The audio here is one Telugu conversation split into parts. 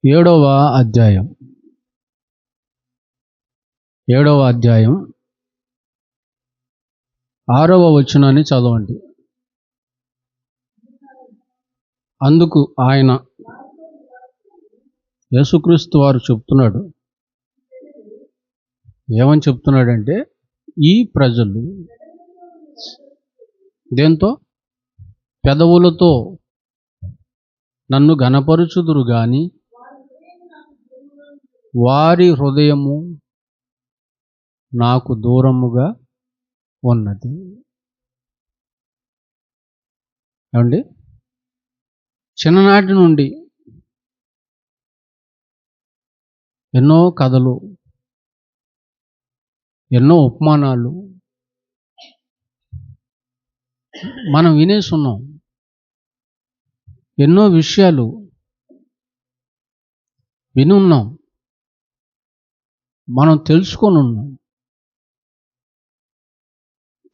ఏడవ అధ్యాయం 6వ వచనాన్ని చదవండి. అందుకు ఆయన యేసుక్రీస్తు వారు చెప్తున్నాడు. ఏమని చెప్తున్నాడంటే, ఈ ప్రజలు దేంతో పెదవులతో నన్ను ఘనపరుచుదురు గాని వారి హృదయము నాకు దూరముగా ఉన్నది. ఏమండి, చిన్ననాటి నుండి ఎన్నో కథలు, ఎన్నో ఉపమానాలు మనం వినేసున్నాం. ఎన్నో విషయాలు వినున్నాం, మనం తెలుసుకొని ఉన్నాం.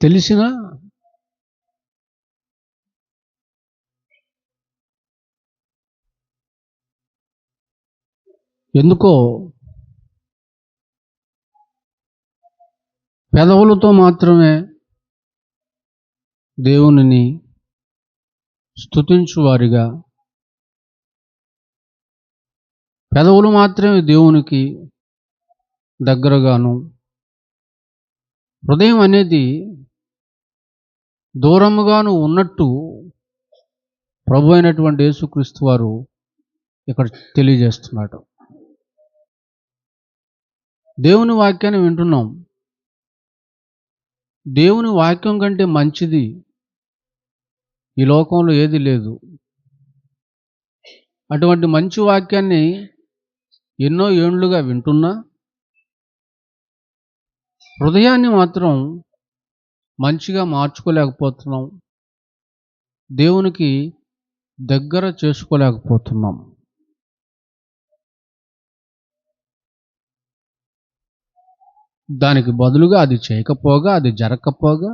తెలిసినా ఎందుకో పెదవులతో మాత్రమే దేవునిని స్తుతించువారిగా, పెదవులు మాత్రమే దేవునికి దగ్గరగాను, హృదయం అనేది దూరముగాను ఉన్నట్టు ప్రభు అయినటువంటి యేసుక్రీస్తు వారు ఇక్కడ తెలియజేస్తున్నాడు. దేవుని వాక్యాన్ని వింటున్నాం. దేవుని వాక్యం కంటే మంచిది ఈ లోకంలో ఏది లేదు. అటువంటి మంచి వాక్యాన్ని ఎన్నో ఏండ్లుగా వింటున్నా హృదయాన్ని మాత్రం మంచిగా మార్చుకోలేకపోతున్నాం, దేవునికి దగ్గర చేసుకోలేకపోతున్నాం. దానికి బదులుగా అది చేయకపోగా, అది జరగకపోగా,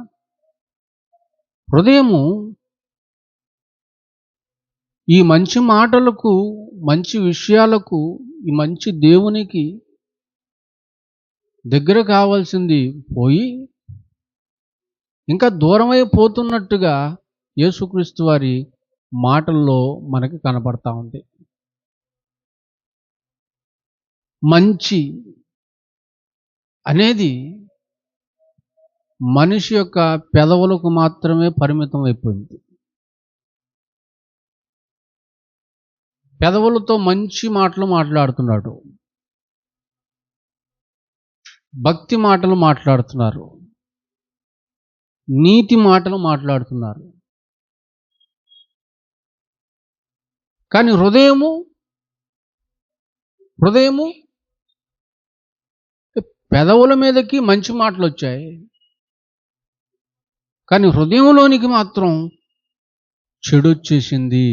హృదయము ఈ మంచి మాటలకు, మంచి విషయాలకు, ఈ మంచి దేవునికి దగ్గర కావాల్సింది పోయి ఇంకా దూరమైపోతున్నట్టుగా యేసుక్రీస్తు వారి మాటల్లో మనకి కనపడతా ఉంది. మంచి అనేది మనిషి యొక్క పెదవులకు మాత్రమే పరిమితం అయిపోయింది. పెదవులతో మంచి మాటలు మాట్లాడుతున్నాడు, భక్తి మాటలు మాట్లాడుతున్నారు, నీతి మాటలు మాట్లాడుతున్నారు. కానీ హృదయము పెదవుల మీదకి మంచి మాటలు వచ్చాయి, కానీ హృదయంలోనికి మాత్రం చెడు వచ్చేసింది.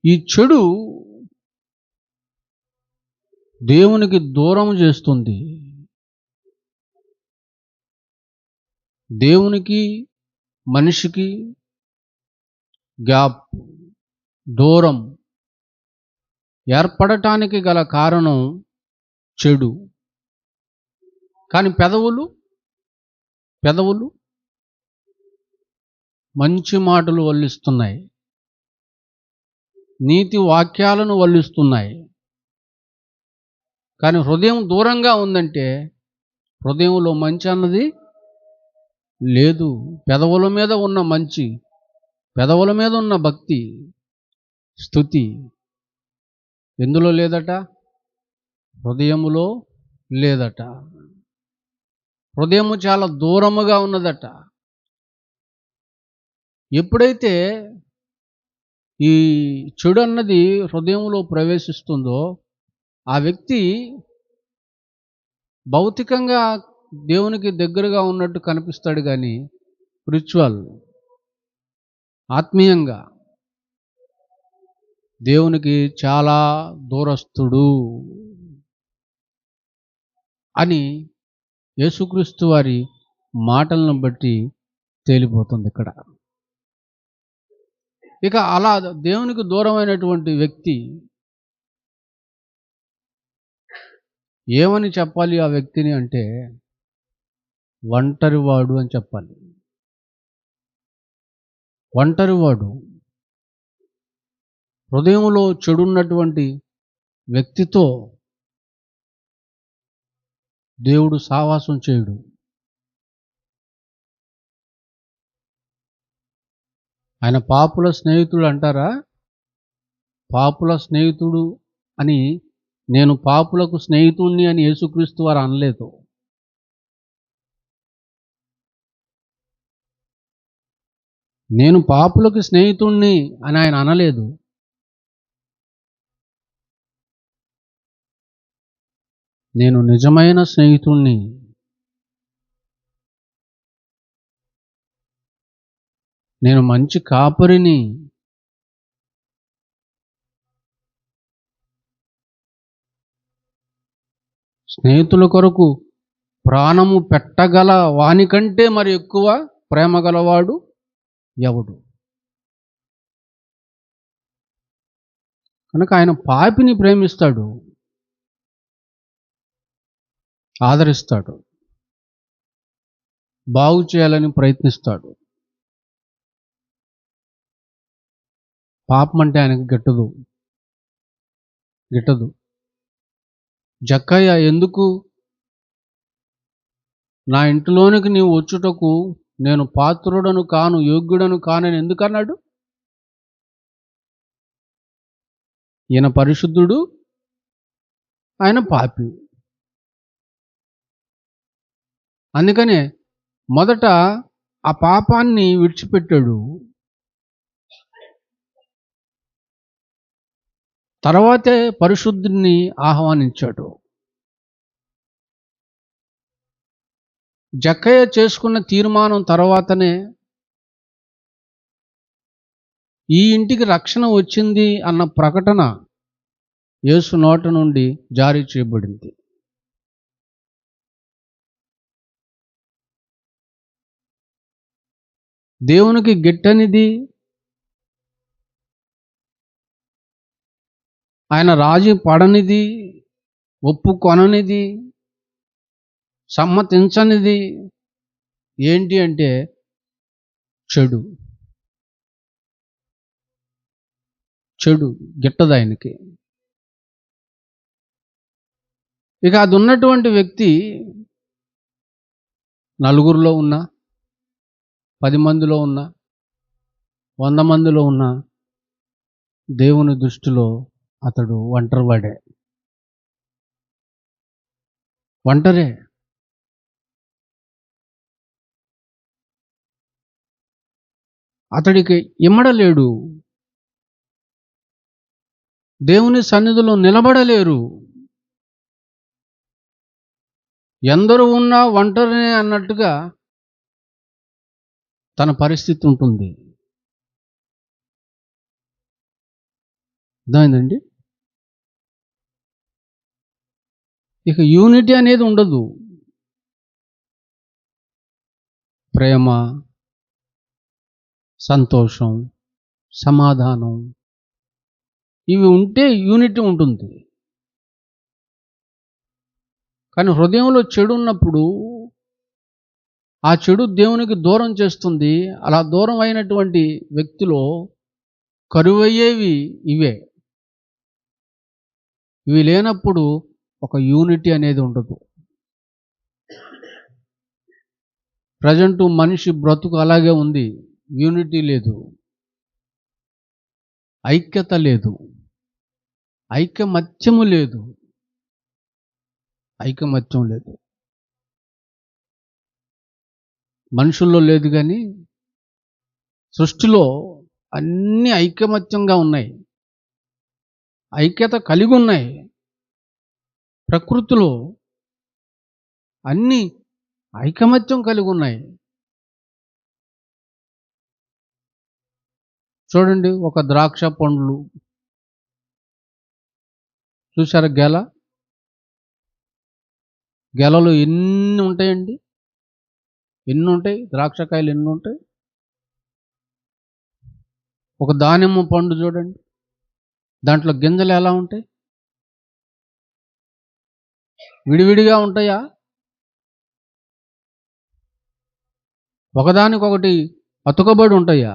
ఈ చెడు దేవునికి దూరం చేస్తుంది. దేవునికి మనిషికి గ్యాప్, దూరం ఏర్పడటానికి గల కారణం చెడు. కానీ పెదవులు మంచి మాటలు వల్లిస్తున్నాయి, నీతి వాక్యాలను వల్లిస్తున్నాయి. కానీ హృదయం దూరంగా ఉందంటే హృదయంలో మంచి అన్నది లేదు. పెదవుల మీద ఉన్న మంచి, పెదవుల మీద ఉన్న భక్తి, స్తుతి ఎందులో లేదట? హృదయములో లేదట. హృదయము చాలా దూరముగా ఉన్నదట. ఎప్పుడైతే ఈ చెడు అన్నది హృదయంలో ప్రవేశిస్తుందో ఆ వ్యక్తి భౌతికంగా దేవునికి దగ్గరగా ఉన్నట్టు కనిపిస్తాడు, కానీ స్పిరిచువల్, ఆత్మీయంగా దేవునికి చాలా దూరస్తుడు అని యేసుక్రీస్తు వారి మాటలను బట్టి తేలిపోతుంది ఇక్కడ. ఇక అలా దేవునికి దూరమైనటువంటి వ్యక్తి ఏమని చెప్పాలి ఆ వ్యక్తిని అంటే, ఒంటరివాడు అని చెప్పాలి. ఒంటరివాడు. హృదయంలో చెడున్నటువంటి వ్యక్తితో దేవుడు సావాసం చేయడు. ఆయన పాపుల స్నేహితుడు అంటారా? పాపుల స్నేహితుడు అని, నేను పాపులకు స్నేహితుణ్ణి అని యేసుక్రీస్తు వారు అనలేదు. నేను పాపులకు స్నేహితుణ్ణి అని ఆయన అనలేదు. నేను నిజమైన స్నేహితుణ్ణి. నేను మంచి కాపరిని. స్నేహితుల కొరకు ప్రాణము పెట్టగల వానికంటే మరి ఎక్కువ ప్రేమ గలవాడు ఎవడు? కనుక ఆయన పాపిని ప్రేమిస్తాడు, ఆదరిస్తాడు, బాగు చేయాలని ప్రయత్నిస్తాడు. పాపం అంటే ఆయనకు గిట్టదు. జక్కయ్య ఎందుకు నా ఇంటిలోనికి నీవు వచ్చుటకు నేను పాత్రుడను కాను, యోగ్యుడను కానని ఎందుకన్నాడు? ఈయన పరిశుద్ధుడు, ఆయన పాపి. అందుకనే మొదట ఆ పాపాన్ని విడిచిపెట్టాడు, తర్వాతే పరిశుద్ధుని ఆహ్వానించాడు. జక్కయ్య చేసుకున్న తీర్మానం తర్వాతనే ఈ ఇంటికి రక్షణ వచ్చింది అన్న ప్రకటన యేసు నోట నుండి జారీ చేయబడింది. దేవునికి గిట్టనిది, ఆయన రాజీ పడనిది, ఒప్పుకొననిది, సమ్మతించనిది ఏంటి అంటే చెడు గిట్టదు ఆయనకి. ఇక అది ఉన్నటువంటి వ్యక్తి నలుగురిలో ఉన్నా, 10 మందిలో ఉన్నా, 100 మందిలో ఉన్నా, దేవుని దృష్టిలో అతడు ఒంటరే. అతడికి ఇమ్మడలేడు, దేవుని సన్నిధిలో నిలబడలేరు. ఎందరూ ఉన్నా ఒంటరినే అన్నట్టుగా తన పరిస్థితి ఉంటుంది. అర్థమైందండి? ఇక యూనిటీ అనేది ఉండదు. ప్రేమ, సంతోషం, సమాధానం ఇవి ఉంటే యూనిటీ ఉంటుంది. కానీ హృదయంలో చెడు ఉన్నప్పుడు ఆ చెడు దేవునికి దూరం చేస్తుంది. అలా దూరం అయినటువంటి వ్యక్తిలో కరువయ్యేవి ఇవే. ఇవి లేనప్పుడు ఒక యూనిటీ అనేది ఉండదు. ప్రజెంట్ మనిషి బ్రతుకు అలాగే ఉంది. యూనిటీ లేదు, ఐక్యత లేదు, ఐకమత్యం లేదు. మనుషుల్లో లేదు, కానీ సృష్టిలో అన్నీ ఐకమత్యంగా ఉన్నాయి, ఐక్యత కలిగి ఉన్నాయి. ప్రకృతిలో అన్నీ ఐకమత్యం కలిగి ఉన్నాయి. చూడండి, ఒక ద్రాక్ష పండ్లు చూసారా? గెలలు ఎన్ని ఉంటాయండి? ఎన్ని ఉంటాయి? ద్రాక్షకాయలు ఎన్ని ఉంటాయి? ఒక దానిమ్మ పండు చూడండి, దాంట్లో గింజలు ఎలా ఉంటాయి? విడివిడిగా ఉంటాయా? ఒకదానికొకటి అతుకబడి ఉంటాయా?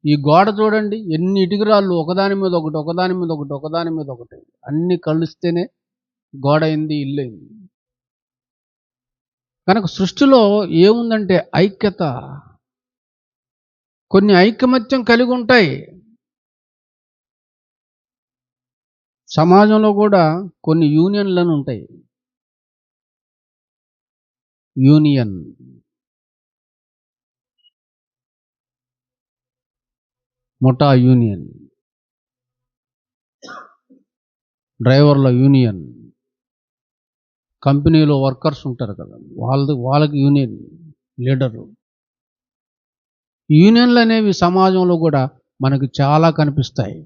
ఈ గోడ చూడండి, ఎన్ని ఇటుకరాళ్ళు ఒకదాని మీద ఒకటి, ఒకదాని మీద ఒకటి, ఒకదాని మీద ఒకటి, అన్ని కలిస్తేనే గోడ అయింది, ఇల్లు అయింది. కనుక సృష్టిలో ఏముందంటే ఐక్యత. కొన్ని ఐకమత్యం కలిగి ఉంటాయి. సమాజంలో కూడా కొన్ని యూనియన్లను ఉంటాయి. యూనియన్, ముఠా యూనియన్, డ్రైవర్ల యూనియన్, కంపెనీలో వర్కర్స్ ఉంటారు కదా, వాళ్ళకి యూనియన్ లీడరు. యూనియన్లు అనేవి సమాజంలో కూడా మనకు చాలా కనిపిస్తాయి.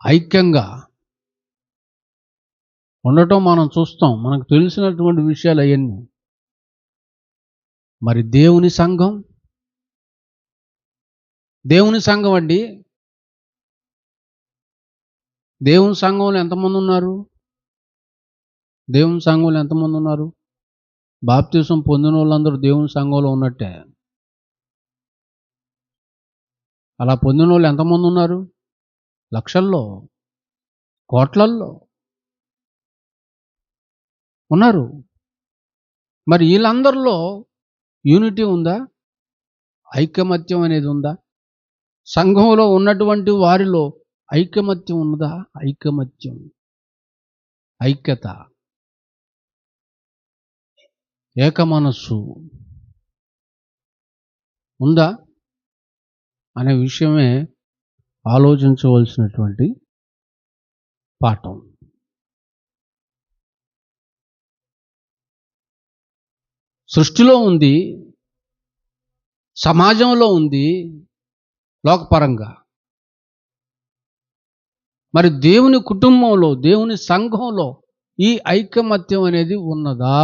ఐక్యంగా ఉండటం మనం చూస్తాం, మనకు తెలిసినటువంటి విషయాలు అవన్నీ. మరి దేవుని సంఘం అండి, దేవుని సంఘంలో ఎంతమంది ఉన్నారు? దేవుని సంఘంలో ఎంతమంది ఉన్నారు? బాప్తిసం పొందిన వాళ్ళందరూ దేవుని సంఘంలో ఉన్నట్టే. అలా పొందిన వాళ్ళు ఎంతమంది ఉన్నారు? లక్షల్లో, కోట్లల్లో ఉన్నారు. మరి వీళ్ళందరిలో యూనిటీ ఉందా? ఐకమత్యం అనేది ఉందా? సంఘంలో ఉన్నటువంటి వారిలో ఐకమత్యం ఉన్నదా? ఐకమత్యం, ఐక్యత, ఏక మనస్సు ఉందా అనే విషయమే ఆలోచించవలసినటువంటి పాఠం. సృష్టిలో ఉంది, సమాజంలో ఉంది, లోకపరంగా. మరి దేవుని కుటుంబంలో, దేవుని సంఘంలో ఈ ఐకమత్యం అనేది ఉన్నదా?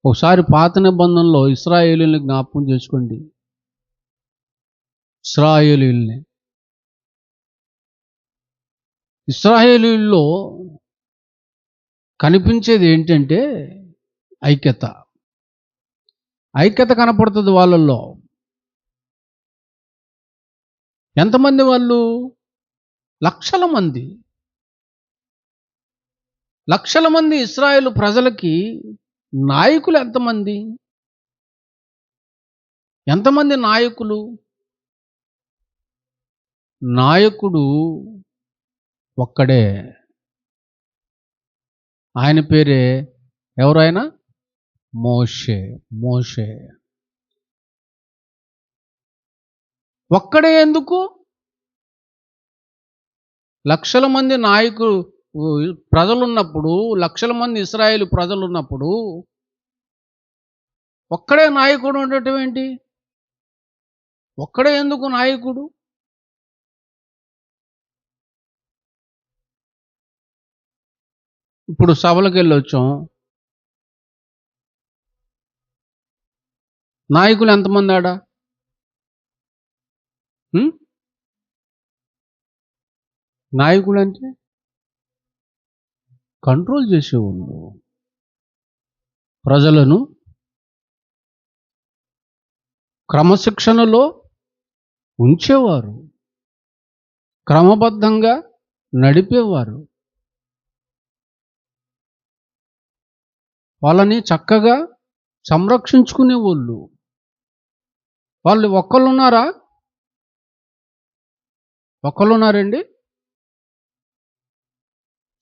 ఒకసారి పాత నిబంధనలో ఇశ్రాయేలీయుల్ని జ్ఞాపకం చేసుకోండి. ఇశ్రాయేలీయుల్లో కనిపించేది ఏంటంటే ఐక్యత. ఐక్యత కనపడుతుంది వాళ్ళల్లో. ఎంతమంది వాళ్ళు? లక్షల మంది. లక్షల మంది ఇశ్రాయేలు ప్రజలకి నాయకులు ఎంతమంది? ఎంతమంది నాయకులు? నాయకుడు ఒక్కడే, ఆయన పేరే ఎవరైనా? మోషే. ఒక్కడే ఎందుకు? లక్షల మంది నాయకులు ప్రజలున్నప్పుడు, లక్షల మంది ఇశ్రాయేలు ప్రజలున్నప్పుడు ఒక్కడే నాయకుడు ఉండటం ఏంటి? ఒక్కడే ఎందుకు నాయకుడు? ఇప్పుడు సభలకు వెళ్ళొచ్చాం, నాయకులు ఎంతమంది ఆడ? నాయకుడు అంటే కంట్రోల్ చేసేవాళ్ళు, ప్రజలను క్రమశిక్షణలో ఉంచేవారు, క్రమబద్ధంగా నడిపేవారు, వాళ్ళని చక్కగా సంరక్షించుకునేవాళ్ళు. వాళ్ళు ఒక్కళ్ళున్నారండి?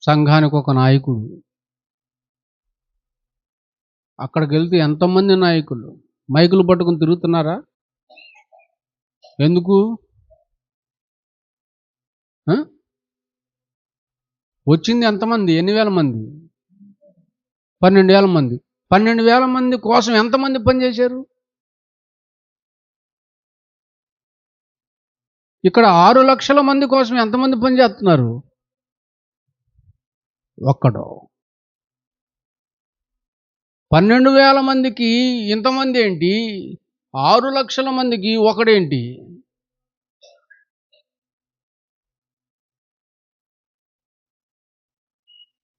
సంఘానికి ఒక నాయకుడు. అక్కడికి వెళ్తే ఎంతమంది నాయకులు మైకులు పట్టుకుని తిరుగుతున్నారా? ఎందుకు? వచ్చింది ఎంతమంది? ఎన్ని వేల మంది? 12,000 మంది. 12,000 మంది కోసం ఎంతమంది పనిచేశారు? ఇక్కడ 6 లక్షల మంది కోసం ఎంతమంది పనిచేస్తున్నారు? ఒక్కడు. 12,000 మందికి ఇంతమంది ఏంటి? 6 లక్షల మందికి ఒకడేంటి?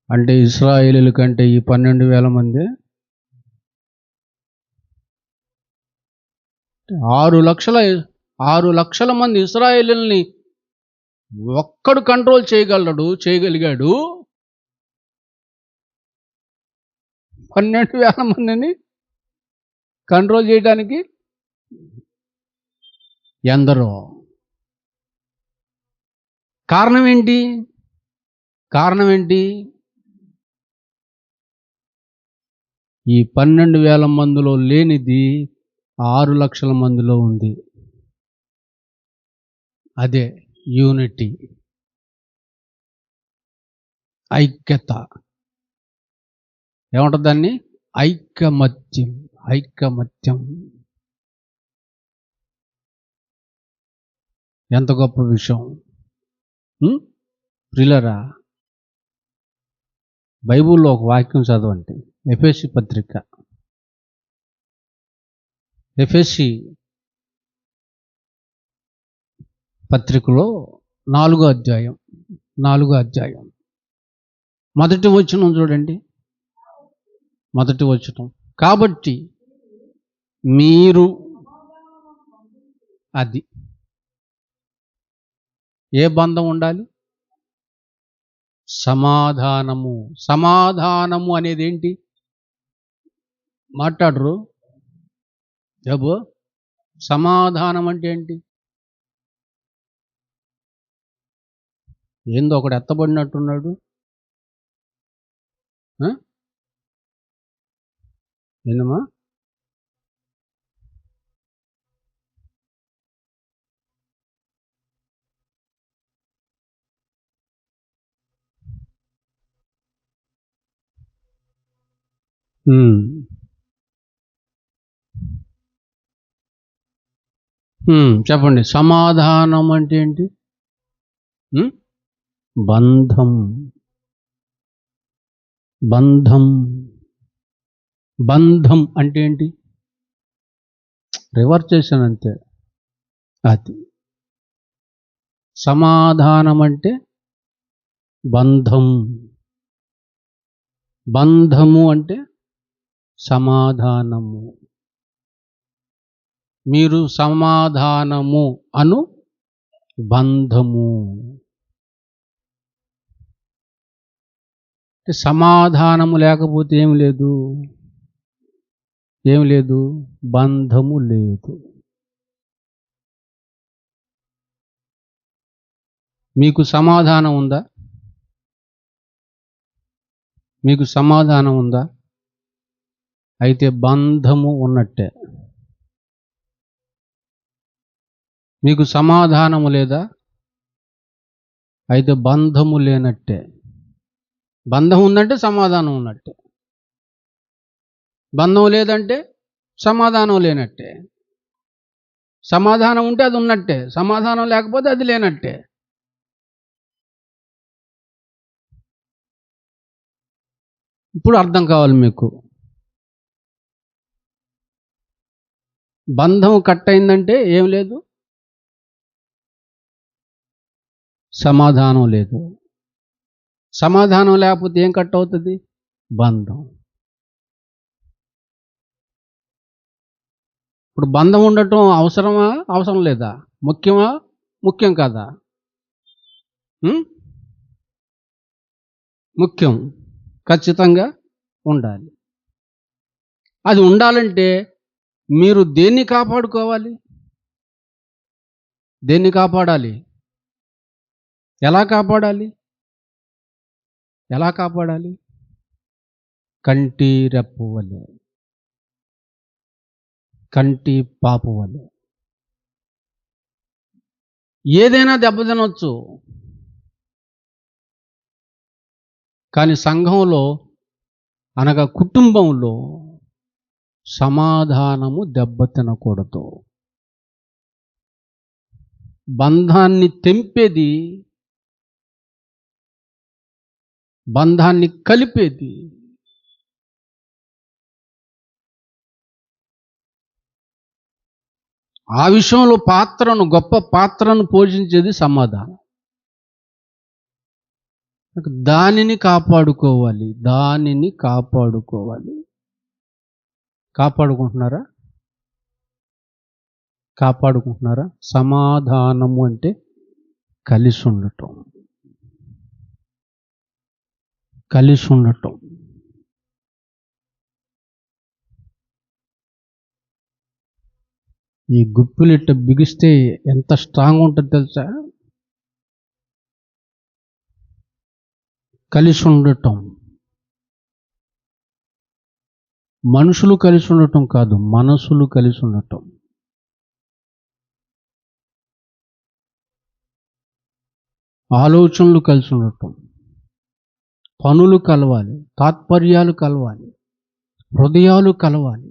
అంటే ఇశ్రాయేలీయుల కంటే ఈ 12,000 మంది 6 లక్షల మంది ఇశ్రాయేలీయుల్ని ఒక్కడు చేయగలిగాడు. 12,000 మందిని కంట్రోల్ చేయడానికి ఎందరో. కారణం ఏంటి? ఈ 12,000 మందిలో లేనిది 6 లక్షల మందిలో ఉంది. అదే యూనిటీ, ఐక్యత. ఏమంటారు దాన్ని? ఐకమత్యం. ఎంత గొప్ప విషయం ప్రియులారా. బైబిల్లో ఒక వాక్యం చదవండి. ఎఫెసీ పత్రిక, ఎఫెసీ పత్రికలో 4వ అధ్యాయం మొదటి వచనం చూడండి. మొదటి వచనం, కాబట్టి మీరు, అది ఏ బంధం ఉండాలి? సమాధానము అనేది ఏంటి? మాట్లాడరు జబు. సమాధానం అంటే ఏంటి? ఏందో ఒకడు ఎత్తబడినట్టున్నాడు. ఏందమ్మా? చెప్పండి. సమాధానం అంటే ఏంటి? బంధం అంటే ఏంటి? రివర్స్ చేశాను అంతే. అది సమాధానం అంటే బంధము అంటే సమాధానము. మీరు సమాధానము అను బంధము. సమాధానము లేకపోతే ఏం లేదు, బంధము లేదు. మీకు సమాధానం ఉందా? అయితే బంధము ఉన్నట్టే. మీకు సమాధానము లేదా? అయితే బంధము లేనట్టే. బంధం ఉందంటే సమాధానం ఉన్నట్టే, బంధం లేదంటే సమాధానం లేనట్టే. సమాధానం ఉంటే అది ఉన్నట్టే, సమాధానం లేకపోతే అది లేనట్టే. ఇప్పుడు అర్థం కావాలి మీకు. బంధం కట్ అయిందంటే ఏం లేదు, సమాధానం లేదు. సమాధానం లేకపోతే ఏం కట్ అవుతుంది? బంధం. ఇప్పుడు బంధం ఉండటం అవసరమా? అవసరం లేదా? ముఖ్యమా? ముఖ్యం కాదా? ముఖ్యం, ఖచ్చితంగా ఉండాలి. అది ఉండాలంటే మీరు దేన్ని కాపాడుకోవాలి? దేన్ని కాపాడాలి? ఎలా కాపాడాలి? కంటి రెప్పు వలె, కంటి పాపు వలె. ఏదైనా దెబ్బతినొచ్చు, కానీ సంఘంలో అనగా కుటుంబంలో సమాధానము దెబ్బతినకూడదు. బంధాన్ని తెంపేది, బంధాన్ని కలిపేది ఆ విషయంలో గొప్ప పాత్రను పోషించేది సమాధానం. దానిని కాపాడుకోవాలి. కాపాడుకుంటున్నారా? సమాధానము అంటే కలిసి ఉండటం. ఈ గుప్పిలు ఇట్ట బిగిస్తే ఎంత స్ట్రాంగ్ ఉంటుందో తెలుసా? కలిసి ఉండటం. మనుషులు కలిసి ఉండటం కాదు, మనసులు కలిసి ఉండటం. ఆలోచనలు కలిసి ఉండటం, పనులు కలవాలి, తాత్పర్యాలు కలవాలి, హృదయాలు కలవాలి.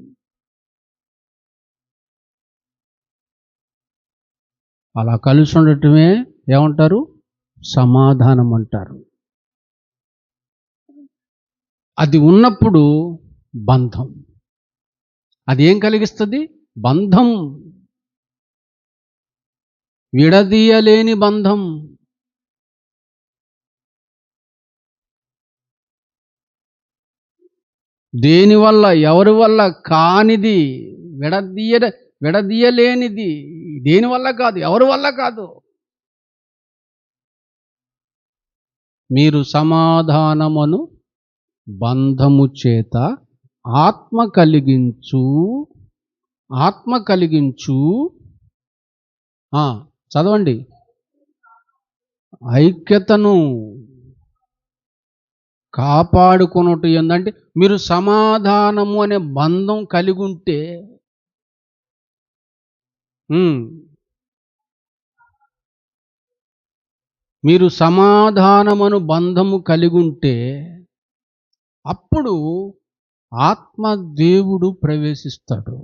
అలా కలిసి ఉండటమే ఏమంటారు? సమాధానం అంటారు. అది ఉన్నప్పుడు బంధం. అది ఏం కలిగిస్తుంది? బంధం. విడదీయలేని బంధం. దేనివల్ల, ఎవరి వల్ల కానిది, విడదీయలేనిది. దేనివల్ల కాదు, ఎవరి వల్ల కాదు. మీరు సమాధానమును బంధము చేత ఆత్మ కలిగించు చదవండి. ఐక్యతను కాపాడుకున్నట్టు ఏంటంటే, మీరు సమాధానము అనే బంధం కలిగి ఉంటే, మీరు సమాధానమును బంధము కలిగి ఉంటే అప్పుడు ఆత్మదేవుడు ప్రవేశిస్తాడు.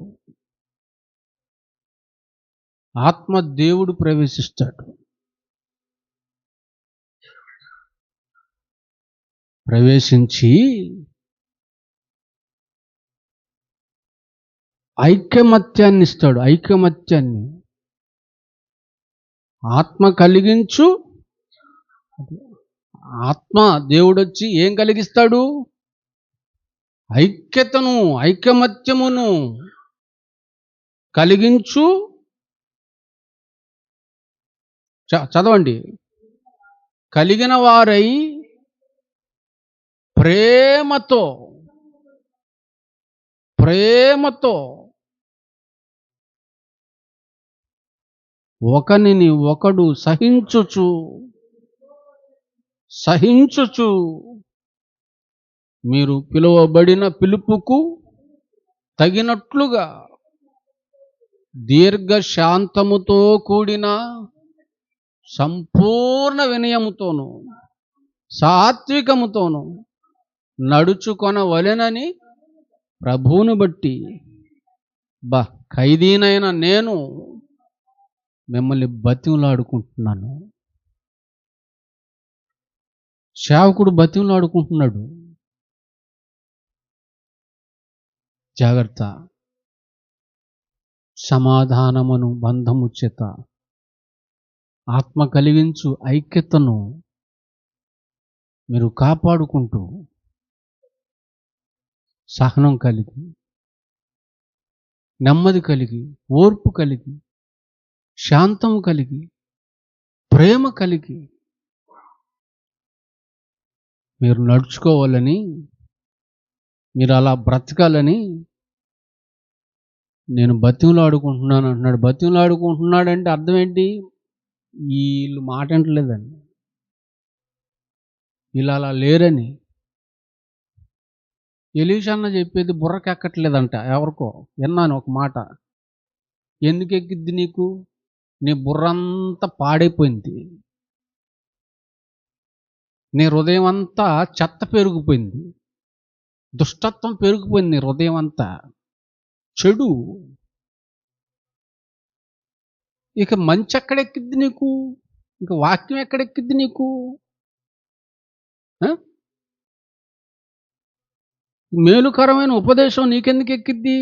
ప్రవేశించి ఐకమత్యాన్ని ఇస్తాడు. ఆత్మ కలిగించు. ఆత్మ దేవుడొచ్చి ఏం కలిగిస్తాడు? ఐకమత్యమును కలిగించు. చదవండి. కలిగిన వారై ప్రేమతో ఒకనిని ఒకడు సహించుచు మీరు పిలువబడిన పిలుపుకు తగినట్లుగా దీర్ఘశాంతముతో కూడిన సంపూర్ణ వినయముతోను సాత్వికముతోను నడుచుకొనవలెనని ప్రభువును బట్టి ఖైదీనైన నేను మిమ్మల్ని బతిమలాడుకుంటున్నాను. సేవకుడు బతిమలాడుకుంటున్నాడు. జాగ్రత్త. సమాధానమును బంధము చేత ఆత్మ కలిగించు ఐక్యతను మీరు కాపాడుకుంటూ సహనం కలిగి, నెమ్మది కలిగి, ఓర్పు కలిగి, శాంతము కలిగి, ప్రేమ కలిగి మీరు నడుచుకోవాలని, మీరు అలా బ్రతకాలని నేను బతిమలాడుకుంటున్నాను అంటున్నాడు. బతిమలాడుకుంటున్నాడంటే అర్థం ఏంటి? వీళ్ళు మాట అంటలేదండి, వీళ్ళు అలా లేరని. ఎలీషా అన్న చెప్పేది బుర్రకెక్కట్లేదంట. ఎవరికో విన్నాను ఒక మాట. ఎందుకు ఎక్కిద్ది నీకు? నీ బుర్రంతా పాడైపోయింది, నీ హృదయం అంతా చెత్త పెరిగిపోయింది, దుష్టత్వం పెరిగిపోయింది, నీ హృదయం అంతా చెడు. ఇక మంచి ఎక్కడెక్కిద్ది నీకు? ఇక వాక్యం ఎక్కడెక్కిద్ది నీకు? మేలుకరమైన ఉపదేశం నీకెందుకు ఎక్కిద్ది?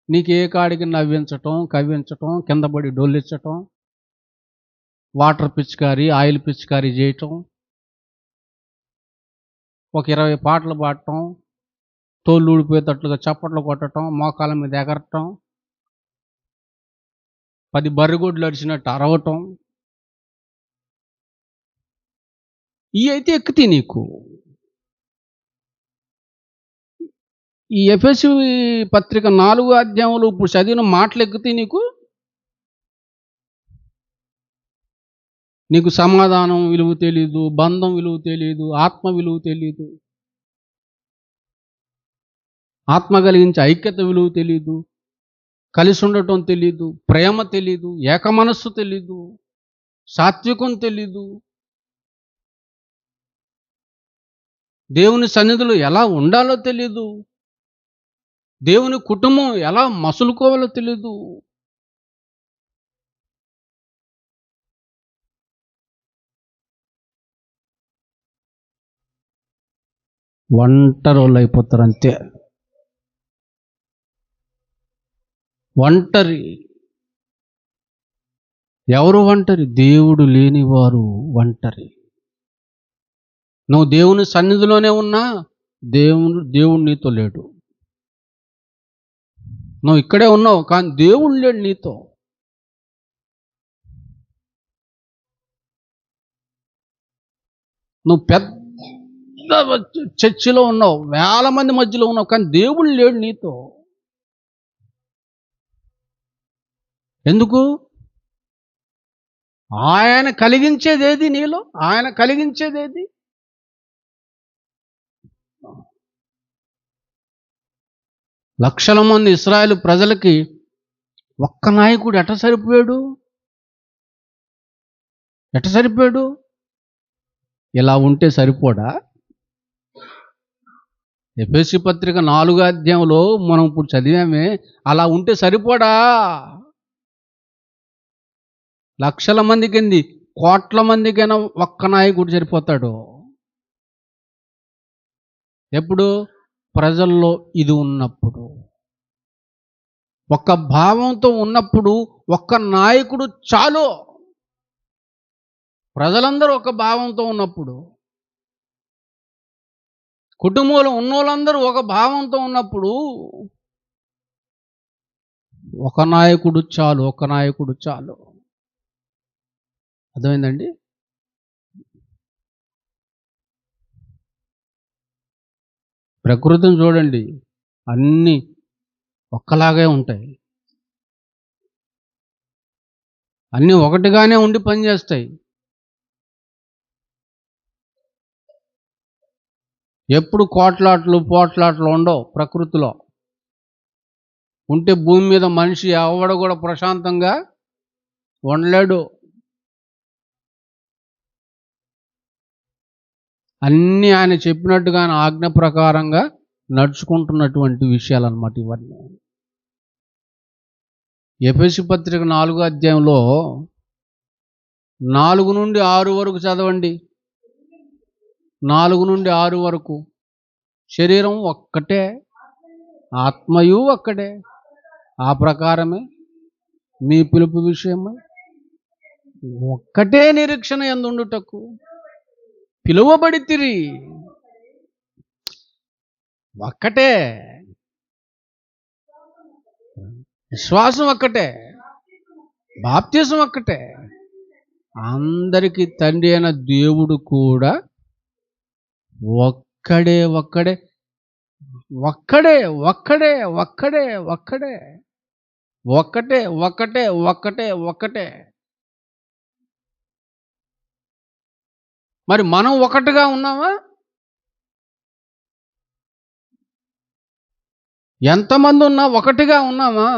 నీకు ఏ కాడికి నవ్వించటం, కవ్వించటం, కింద పడి డొల్లించటం, వాటర్ పిచికారీ, ఆయిల్ పిచికారీ చేయటం, ఒక 20 పాటలు పాడటం, తోళ్ళు ఊడిపోయేటట్లుగా చప్పట్లు కొట్టడం, మోకాళ్ళ మీద ఎగరటం, 10 బర్రెగొడ్లు అరిచినట్టు అరవటం, ఇవి అయితే ఎక్కుతాయి నీకు. ఈ ఎఫెసు పత్రిక 4వ అధ్యాయంలో ఇప్పుడు చదివిన మాటలు ఎక్కుతాయి నీకు. నీకు సమాధానం విలువ తెలీదు, బంధం విలువ తెలీదు, ఆత్మ విలువ తెలీదు, ఆత్మ కలిగించే ఐక్యత విలువ తెలీదు, కలిసి ఉండటం తెలీదు, ప్రేమ తెలీదు, ఏక మనస్సు తెలీదు, సాత్వికం తెలీదు, దేవుని సన్నిధిలో ఎలా ఉండాలో తెలీదు, దేవుని కుటుంబం ఎలా మసులుకోవాలో తెలీదు. ఒంటరి వాళ్ళు అయిపోతారు అంతే. ఒంటరి. ఎవరు ఒంటరి? దేవుడు లేనివారు ఒంటరి. నువ్వు దేవుని సన్నిధిలోనే ఉన్నా దేవుడు నీతో లేడు. నువ్వు ఇక్కడే ఉన్నావు కానీ దేవుడు లేడు నీతో. నువ్వు పెద్ద చర్చిలో ఉన్నావు, వేల మంది మధ్యలో ఉన్నావు కానీ దేవుడు లేడు నీతో. ఎందుకు? ఆయన కలిగించేదేది నీలో? ఆయన కలిగించేదేది? లక్షల మంది ఇశ్రాయేలు ప్రజలకి ఒక్క నాయకుడు ఎట్ట సరిపోయాడు? ఇలా ఉంటే సరిపోడా? ఎఫెసు పత్రిక 4వ అధ్యాయంలో మనం ఇప్పుడు చదివామే, అలా ఉంటే సరిపోడా? లక్షల మందికి ఏంది, కోట్ల మందికైనా ఒక్క నాయకుడు సరిపోతాడు. ఎప్పుడు? ప్రజల్లో ఇది ఉన్నప్పుడు, ఒక్క భావంతో ఉన్నప్పుడు ఒక్క నాయకుడు చాలు. ప్రజలందరూ ఒక భావంతో ఉన్నప్పుడు, కుటుంబంలో ఉన్నోళ్ళందరూ ఒక భావంతో ఉన్నప్పుడు ఒక నాయకుడు చాలు. అర్థమైందండి? ప్రకృతిని చూడండి, అన్నీ ఒక్కలాగే ఉంటాయి, అన్నీ ఒకటిగానే ఉండి పనిచేస్తాయి. ఎప్పుడు పోట్లాట్లు ఉండవు ప్రకృతిలో. ఉంటే భూమి మీద మనిషి ఎవడు కూడా ప్రశాంతంగా ఉండలేడు. అన్నీ ఆయన చెప్పినట్టుగా ఆజ్ఞ ప్రకారంగా నడుచుకుంటున్నటువంటి విషయాలు అన్నమాట ఇవన్నీ. ఎఫెసు పత్రిక 4వ అధ్యాయంలో 4 నుండి 6 వరకు చదవండి. 4 నుండి 6 వరకు. శరీరం ఒక్కటే, ఆత్మయు ఒక్కటే, ఆ ప్రకారమే మీ పిలుపు విషయమై ఒక్కటే నిరీక్షణ యందుండుటకు పిలువబడితిరి. ఒక్కటే విశ్వాసం, ఒక్కటే బాప్తిసం, ఒక్కటే. అందరికీ తండ్రి అయిన దేవుడు కూడా ఒక్కడే. మరి మనం ఒకటిగా ఉన్నామా? ఎంతమంది ఉన్నా ఒకటిగా ఉన్నామా?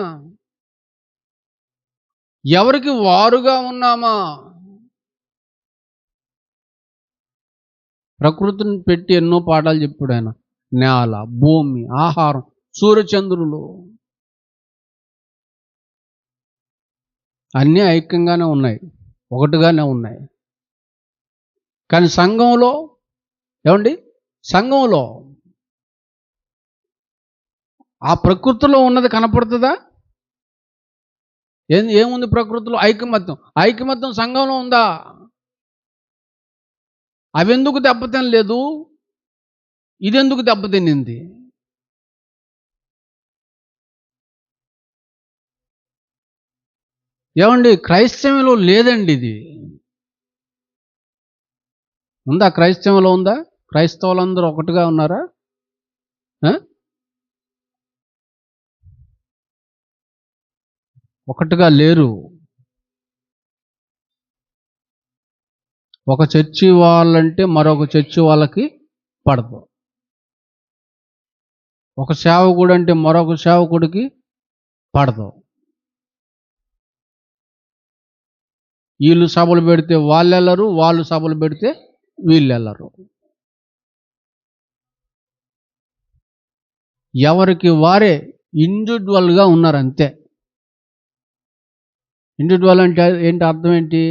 ఎవరికి వారుగా ఉన్నామా? ప్రకృతిని పెట్టి ఎన్నో పాఠాలు చెప్పాడు ఆయన. నేల, భూమి, ఆహారం, సూర్యచంద్రులు అన్నీ ఐక్యంగానే ఉన్నాయి, ఒకటిగానే ఉన్నాయి. కానీ సంఘంలో ఏమండి, సంఘంలో ఆ ప్రకృతిలో ఉన్నది కనపడుతుందా? ఏముంది ప్రకృతిలో? ఐకమత్యం సంఘంలో ఉందా? అవెందుకు దెబ్బతినలేదు? ఇదెందుకు దెబ్బతినింది? ఏమండి, క్రైస్తవంలో లేదండి ఇది. ఉందా? క్రైస్తవంలో ఉందా? క్రైస్తవులందరూ ఒకటిగా ఉన్నారా? ఒకటిగా లేరు. ఒక చర్చి వాళ్ళంటే మరొక చర్చి వాళ్ళకి పడదు. ఒక సేవకుడు అంటే మరొక సేవకుడికి పడదు. వీళ్ళు సభలు పెడితే వాళ్ళు వెళ్ళరు, వాళ్ళు సభలు పెడితే వీళ్ళు వెళ్ళరు. ఎవరికి వారే ఇండివిజువల్గా ఉన్నారు అంతే. ఇండివిజువల్ అంటే ఏంటి? అర్థం ఏంటి?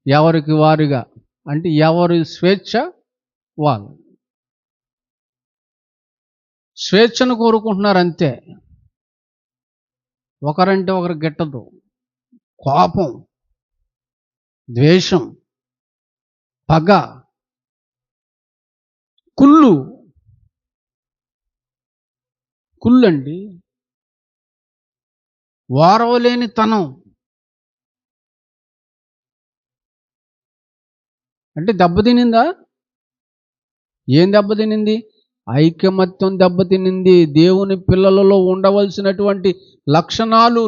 ఎవరికి వారిగా అంటే ఎవరి స్వేచ్ఛ వాళ్ళు స్వేచ్ఛను కోరుకుంటున్నారు అంతే. ఒకరంటే ఒకరు గిట్టదు. కోపం, ద్వేషం, పగ, కుళ్ళండి, వారవలేని తనం. అంటే దెబ్బతినిందా? ఏం దెబ్బతినింది? ఐకమత్యం దెబ్బతినింది. దేవుని పిల్లలలో ఉండవలసినటువంటి లక్షణాలు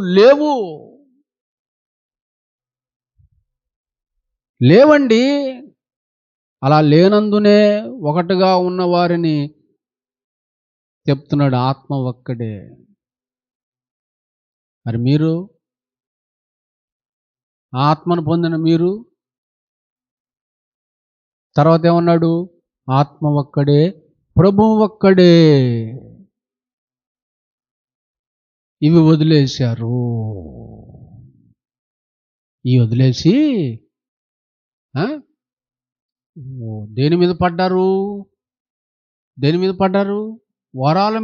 లేవండి. అలా లేనందునే ఒకటిగా ఉన్న వారిని చెప్తున్నాడు, ఆత్మ ఒక్కడే. మరి మీరు ఆత్మను పొందిన మీరు తర్వాత ఏమన్నాడు? ఆత్మ ఒక్కడే, ప్రభువు ఒక్కడే. ఇవి వదిలేశారు. ఇవి వదిలేసి దేని మీద పడ్డారు? వరాల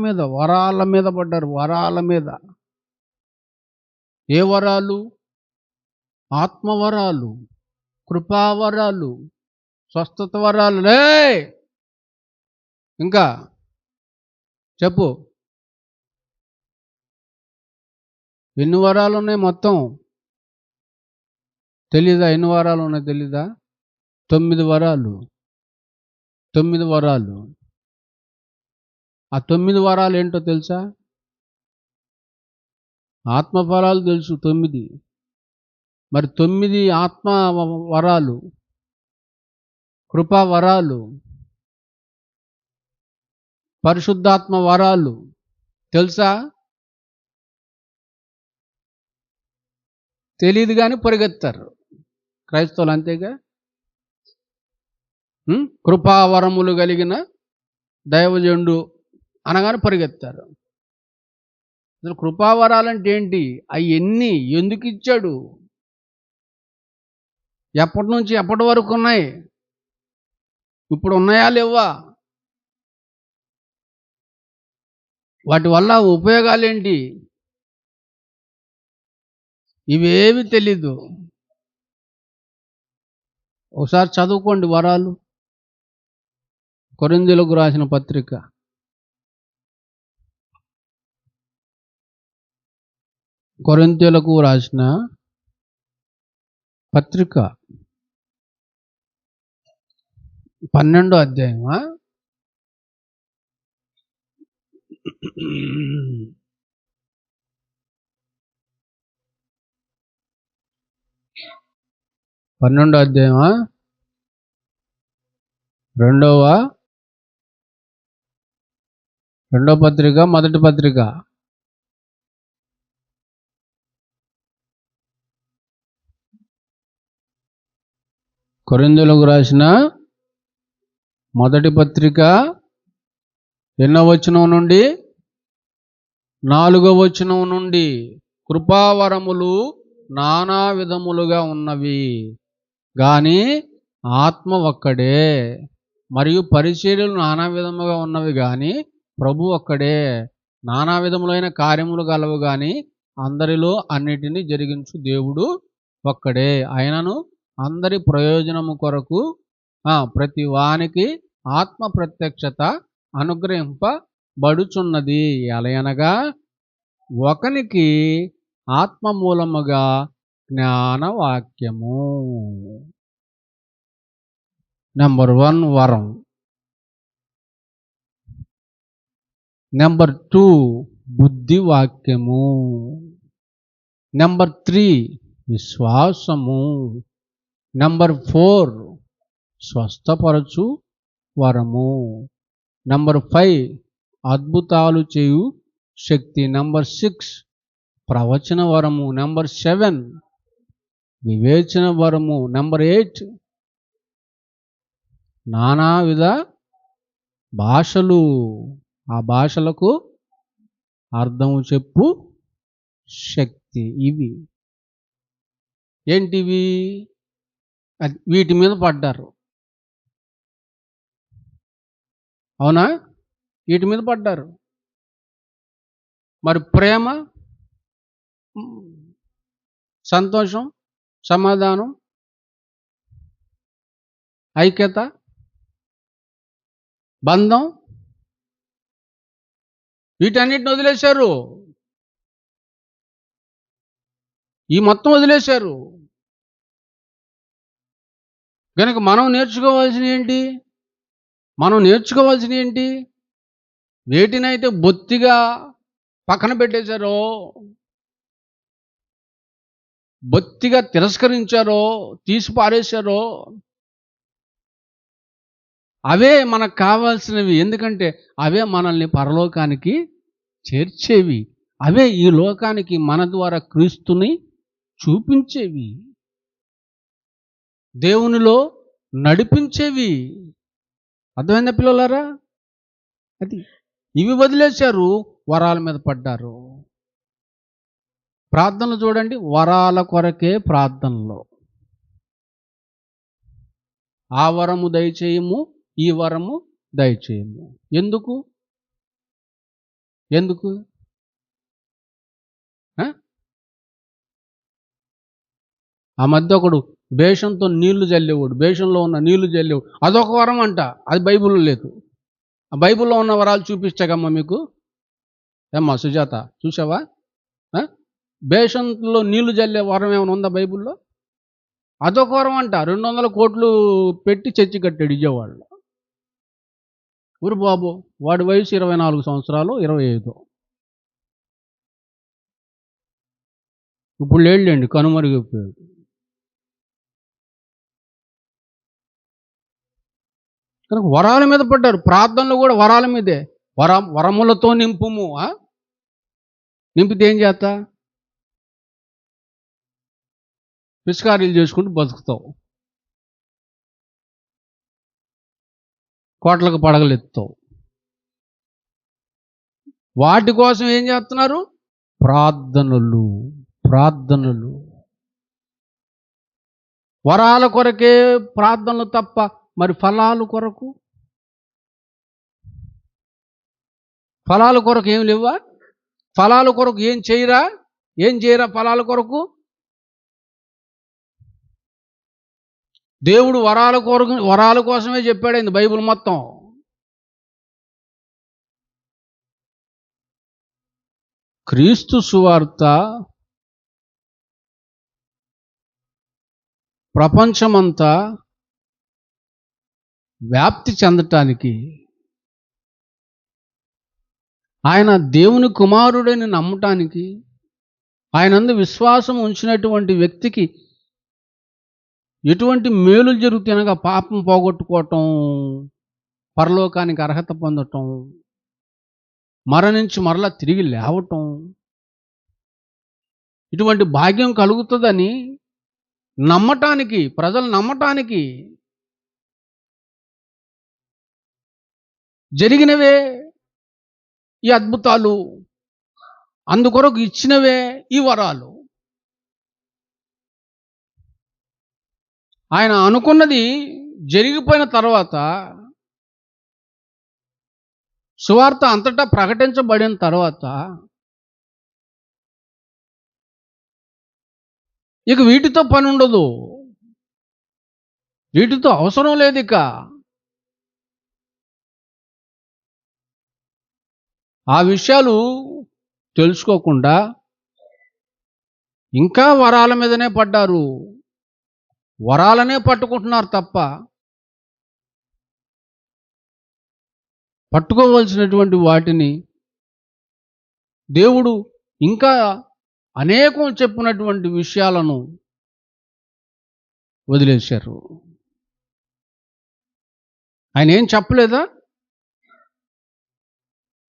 మీద పడ్డారు. వరాల మీద. ఏ వరాలు? ఆత్మవరాలు, కృపావరాలు, స్వస్థత వరాలు. ఇంకా చెప్పు, ఎన్ని వరాలు ఉన్నాయి మొత్తం? తెలీదా? ఎన్ని వరాలు ఉన్నాయి తెలీదా? 9 వరాలు. 9 వరాలు. ఆ 9 వరాలు ఏంటో తెలుసా? ఆత్మఫలాలు తెలుసు 9. మరి 9 ఆత్మ వరాలు, కృపా వరాలు, పరిశుద్ధాత్మ వరాలు తెలుసా? తెలియదు కానీ పరిగెత్తారు క్రైస్తవులు, అంతేగా. కృపావరములు కలిగిన దైవజనుడు అనగానే పరిగెత్తారు. అసలు కృపావరాలంటే ఏంటి? అవన్నీ ఎందుకు ఇచ్చాడు? ఎప్పటి నుంచి ఎప్పటి వరకు ఉన్నాయి? ఇప్పుడు ఉన్నాయా లేవా? వాటి వల్ల ఉపయోగాలేంటి? ఇవేవి తెలీదు. ఒకసారి చదువుకోండి వరాలు. కొరింథీయులకు రాసిన పత్రిక, కొరింథీయులకు రాసిన పత్రిక 12వ అధ్యాయమా? రెండవ పత్రిక, మొదటి పత్రిక. కొరింథీయులకు రాసిన మొదటి పత్రిక 8వ వచనం నుండి 4వ వచనం నుండి, కృపావరములు నానా విధములుగా ఉన్నవి, గాని ఆత్మ ఒక్కడే. మరియు పరిచర్యలు నానా విధముగా ఉన్నవి కానీ ప్రభు ఒక్కడే. నానా విధములైన కార్యములు గలవు కానీ అందరిలో అన్నిటినీ జరిగించు దేవుడు ఒక్కడే. ఆయనను అందరి ప్రయోజనము కొరకు ప్రతి వానికి ఆత్మ ప్రత్యక్షత అనుగ్రహింపబడుచున్నది. ఎలయనగా ఒకనికి ఆత్మ మూలముగా జ్ఞానవాక్యము. నెంబర్ 1 వరం. నెంబర్ 2 బుద్ధి వాక్యము. నెంబర్ 3 విశ్వాసము. నెంబర్ 4 స్వస్థపరచు వరము. నెంబర్ 5 అద్భుతాలు చేయు శక్తి. నెంబర్ 6 ప్రవచన వరము. నెంబర్ 7 వివేచన వరము. నెంబర్ 8 నానావిధ భాషలు, ఆ భాషలకు అర్థము చెప్పు శక్తి. ఇవి ఏంటివి? వీటి మీద పడ్డారు. అవునా? వీటి మీద పడ్డారు. మరి ప్రేమ, సంతోషం, సమాధానం, ఐక్యత, బంధం, వీటన్నిటిని వదిలేశారు. ఈ మొత్తం వదిలేశారు. కనుక మనం నేర్చుకోవాల్సినవి ఏంటి? వేటినైతే బొత్తిగా పక్కన పెట్టేశారో, బొత్తిగా తిరస్కరించారో, తీసి పారేశారో, అవే మనకు కావాల్సినవి. ఎందుకంటే అవే మనల్ని పరలోకానికి చేర్చేవి. అవే ఈ లోకానికి మన ద్వారా క్రీస్తుని చూపించేవి, దేవునిలో నడిపించేవి. అర్థమైందా పిల్లలారా? అది ఇవి వదిలేశారు, వరాల మీద పడ్డారు. ప్రార్థనలు చూడండి, వరాల కొరకే ప్రార్థనలో. ఆ వరము దయచేయము, ఈ వరము దయచేయము. ఎందుకు? ఆ మధ్య ఒకడు బేషంతో నీళ్లు చల్లేవాడు, బేషంలో ఉన్న నీళ్లు చల్లేవాడు. అదొక వరం అంట. అది బైబిల్లో లేదు. ఆ బైబిల్లో ఉన్న వరాలు చూపించాకమ్మా మీకు. ఏమ్మా సుజాత, చూసావా? బేషంలో నీళ్లు చల్లే వరం ఏమైనా ఉందా బైబిల్లో? అదొక వరం అంట. 200 కోట్లు పెట్టి చర్చి కట్టాడు విజయవాడలో. ఊరు బాబు, వాడి వయసు 24 సంవత్సరాలు, 25. ఇప్పుడు లేళ్ళండి, కనుమరుగైపోయాడు. కనుక వరాల మీద పడ్డారు. ప్రార్థనలు కూడా వరాల మీదే. వరములతో నింపుము. నింపితే ఏం చేస్తా? పిస్కారీలు చేసుకుంటూ బతుకుతావు, కోట్లకు పడగలెత్తుతావు. వాటి కోసం ఏం చేస్తున్నారు? ప్రార్థనలు. వరాల కొరకే ప్రార్థనలు తప్ప మరి ఫలాల కొరకు ఏం లేవా? ఫలాల కొరకు ఏం చేయరా? ఫలాల కొరకు? దేవుడు వరాల కోసమే చెప్పాడు బైబిల్ మొత్తం. క్రీస్తు సువార్త ప్రపంచమంతా వ్యాప్తి చెందటానికి, ఆయన దేవుని కుమారుడని నమ్మటానికి, ఆయనందు విశ్వాసం ఉంచినటువంటి వ్యక్తికి ఎటువంటి మేలు జరుగుతాయనగా పాపం పోగొట్టుకోవటం, పరలోకానికి అర్హత పొందటం, మరణించి మరలా తిరిగి లేవటం, ఇటువంటి భాగ్యం కలుగుతుందని నమ్మటానికి, ప్రజలు నమ్మటానికి జరిగినవే ఈ అద్భుతాలు. అందుకొరకు ఇచ్చినవే ఈ వరాలు. ఆయన అనుకున్నది జరిగిపోయిన తర్వాత సువార్త అంతటా ప్రకటించబడిన తర్వాత ఇక వీటితో పని ఉండదు, వీటితో అవసరం లేదు. ఇక ఆ విషయాలు తెలుసుకోకుండా ఇంకా వరాల మీదనే పడ్డారు, వరాలనే పట్టుకుంటున్నారు తప్ప పట్టుకోవలసినటువంటి వాటిని దేవుడు ఇంకా అనేకం చెప్పినటువంటి విషయాలను వదిలేశారు. ఆయన ఏం చెప్పలేదా?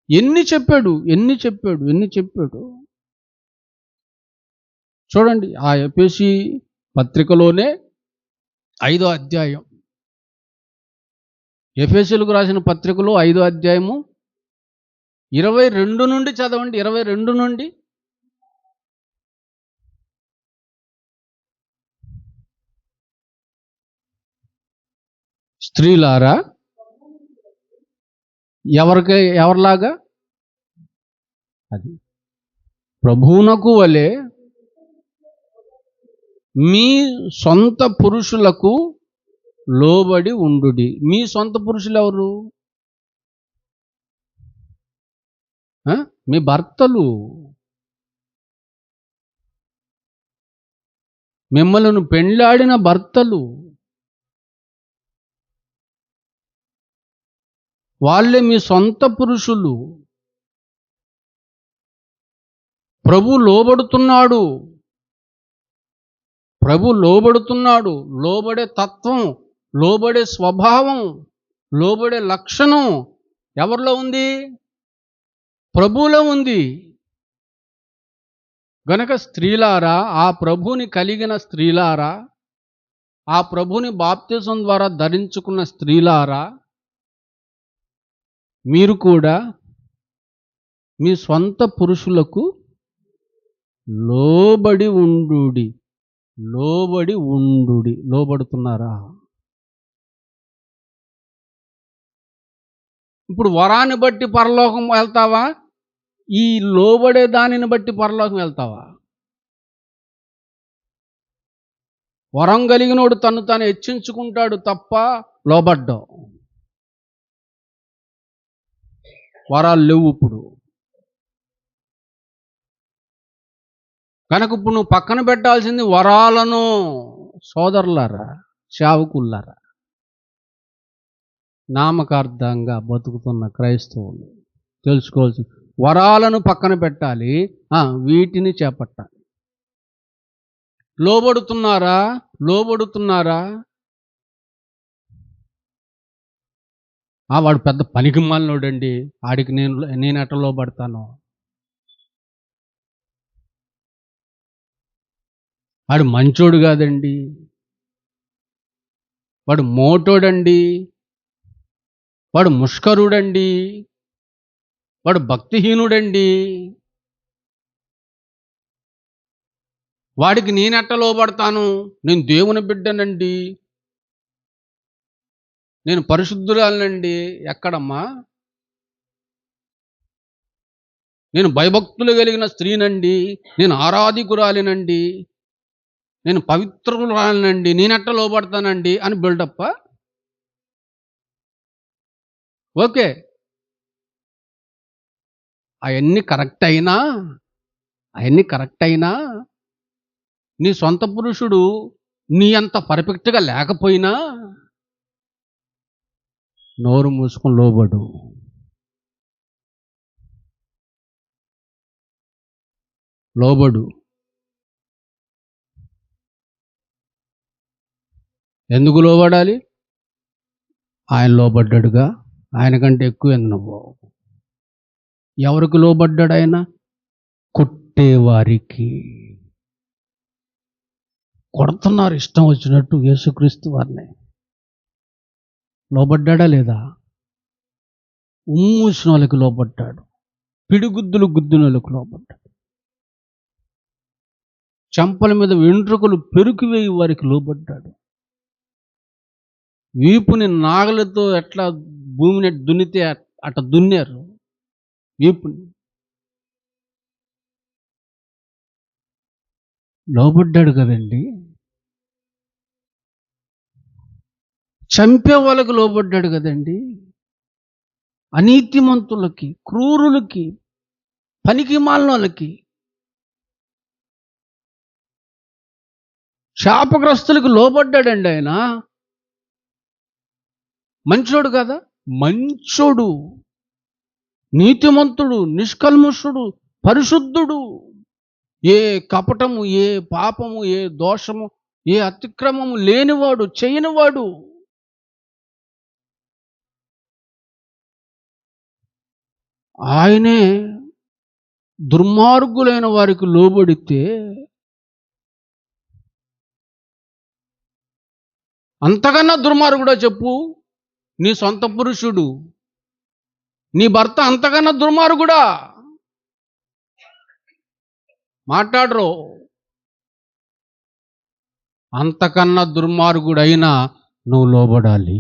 ఎన్ని చెప్పాడు. చూడండి, ఆ ఎఫెసీ పత్రికలోనే 5వ అధ్యాయం, ఎఫెసీలకు రాసిన పత్రికలో 5వ అధ్యాయము 22 నుండి చదవండి. 22 నుండి స్త్రీలారా, ఎవరిలాగా? అది ప్రభువునకు వలె మీ సొంత పురుషులకు లోబడి ఉండుడి. మీ సొంత పురుషులు ఎవరు? మీ భర్తలు. మిమ్మల్ని పెండ్లాడిన భర్తలు, వాళ్ళే మీ సొంత పురుషులు. ప్రభు లోబడుతున్నాడు, లోబడే తత్వం, లోబడే స్వభావం, లోబడే లక్షణం ఎవరిలో ఉంది? ప్రభువులో ఉంది. గనక స్త్రీలారా, ఆ ప్రభుని కలిగిన స్త్రీలారా, ఆ ప్రభుని బాప్తిసం ద్వారా ధరించుకున్న స్త్రీలారా, మీరు కూడా మీ సొంత పురుషులకు లోబడి ఉండుడి. లోబడుతున్నారా? ఇప్పుడు వరాన్ని బట్టి పరలోకం వెళ్తావా? ఈ లోబడే దానిని బట్టి పరలోకం వెళ్తావా? వరం కలిగినోడు తను తాను హెచ్చించుకుంటాడు తప్ప లోబడ్డం. వరాలు లేవు ఇప్పుడు. కనుక ఇప్పుడు నువ్వు పక్కన పెట్టాల్సింది వరాలను. సోదరులారా, సేవకులారా, నామకార్థంగా బతుకుతున్న క్రైస్తవులు తెలుసుకోవాల్సి, వరాలను పక్కన పెట్టాలి, వీటిని చేపట్టాలి. లోబడుతున్నారా? వాడు పెద్ద పనికి మాలినోడండి, ఆడికి నేను ఎట్లా లోబడతాను? వాడు మంచోడు కాదండి, వాడు మోటోడండి, వాడు ముష్కరుడండి, వాడు భక్తిహీనుడండి, వాడికి నేనెట్ట లోబడతాను? నేను దేవుని బిడ్డనండి, నేను పరిశుద్ధురాలనండి. ఎక్కడమ్మా? నేను భయభక్తులు కలిగిన స్త్రీనండి, నేను ఆరాధికురాలినండి, నేను పవిత్రురాలినండి, నేనెట్ట లోబడతానండి అని బిల్డప్ప. ఓకే, అవన్నీ కరెక్ట్ అయినా నీ సొంత పురుషుడు నీ అంత పర్ఫెక్ట్గా లేకపోయినా నోరు మూసుకొని లోబడు. ఎందుకు లోబడాలి? ఆయన లోబడ్డాడుగా, ఆయన కంటే ఎక్కువ నువ్వు. ఎవరికి లోబడ్డాడు ఆయన? కొట్టేవారికి. కొడుతున్నారు ఇష్టం వచ్చినట్టు యేసుక్రీస్తు వారిని. లోబడ్డా లేదా? ఉమ్మూసిన వాళ్ళకి లోబడ్డాడు, పిడిగుద్దులు గుద్దిన వాళ్ళకి లోబడ్డాడు, చెంపల మీద వెంట్రుకలు పెరుకువేయి వారికి లోబడ్డాడు, వీపుని నాగలతో ఎట్లా భూమిని దున్నితే అట దున్నారు వీపుని. లోబడ్డాడు కదండి. చంపే వాళ్ళకి లోబడ్డాడు కదండి. అనీతిమంతులకి, క్రూరులకి, పనికి మాలినోళ్ళకి, శాపగ్రస్తులకు లోబడ్డాడండి ఆయన. మంచోడు కదా, మంచోడు, నీతిమంతుడు, నిష్కల్మషుడు, పరిశుద్ధుడు, ఏ కపటము, ఏ పాపము, ఏ దోషము, ఏ అతిక్రమము లేనివాడు, చేయనివాడు. ఆయనే దుర్మార్గులైన వారికి లోబడితే అంతకన్నా దుర్మార్గుడా చెప్పు? నీ సొంత పురుషుడు, నీ భర్త అంతకన్నా దుర్మార్గుడా? మాట్లాడరు. అంతకన్నా దుర్మార్గుడైనా నువ్వు లోబడాలి.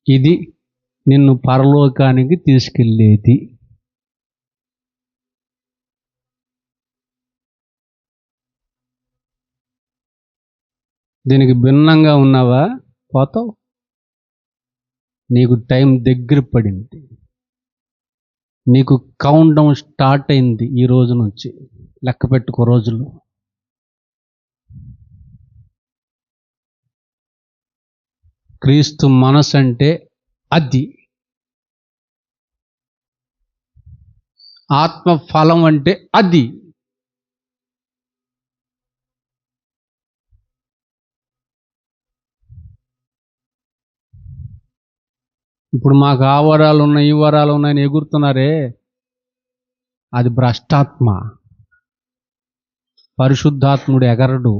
ఇది నిన్ను పరలోకానికి తీసుకెళ్ళేది. దీనికి భిన్నంగా ఉన్నావా పోతావు. నీకు టైం దగ్గర పడింది, నీకు కౌంట్ డౌన్ స్టార్ట్ అయింది. ఈ రోజు నుంచి లెక్క పెట్టుకో రోజులు. క్రీస్తు మనసు అంటే అది. ఆత్మ ఫలం అంటే అది. ఇప్పుడు మాకు ఆ వరాలు ఉన్నాయి, ఈ వరాలు ఉన్నాయని ఎగురుతున్నారే, అది భ్రష్టాత్మ. పరిశుద్ధాత్ముడు ఎగరడు.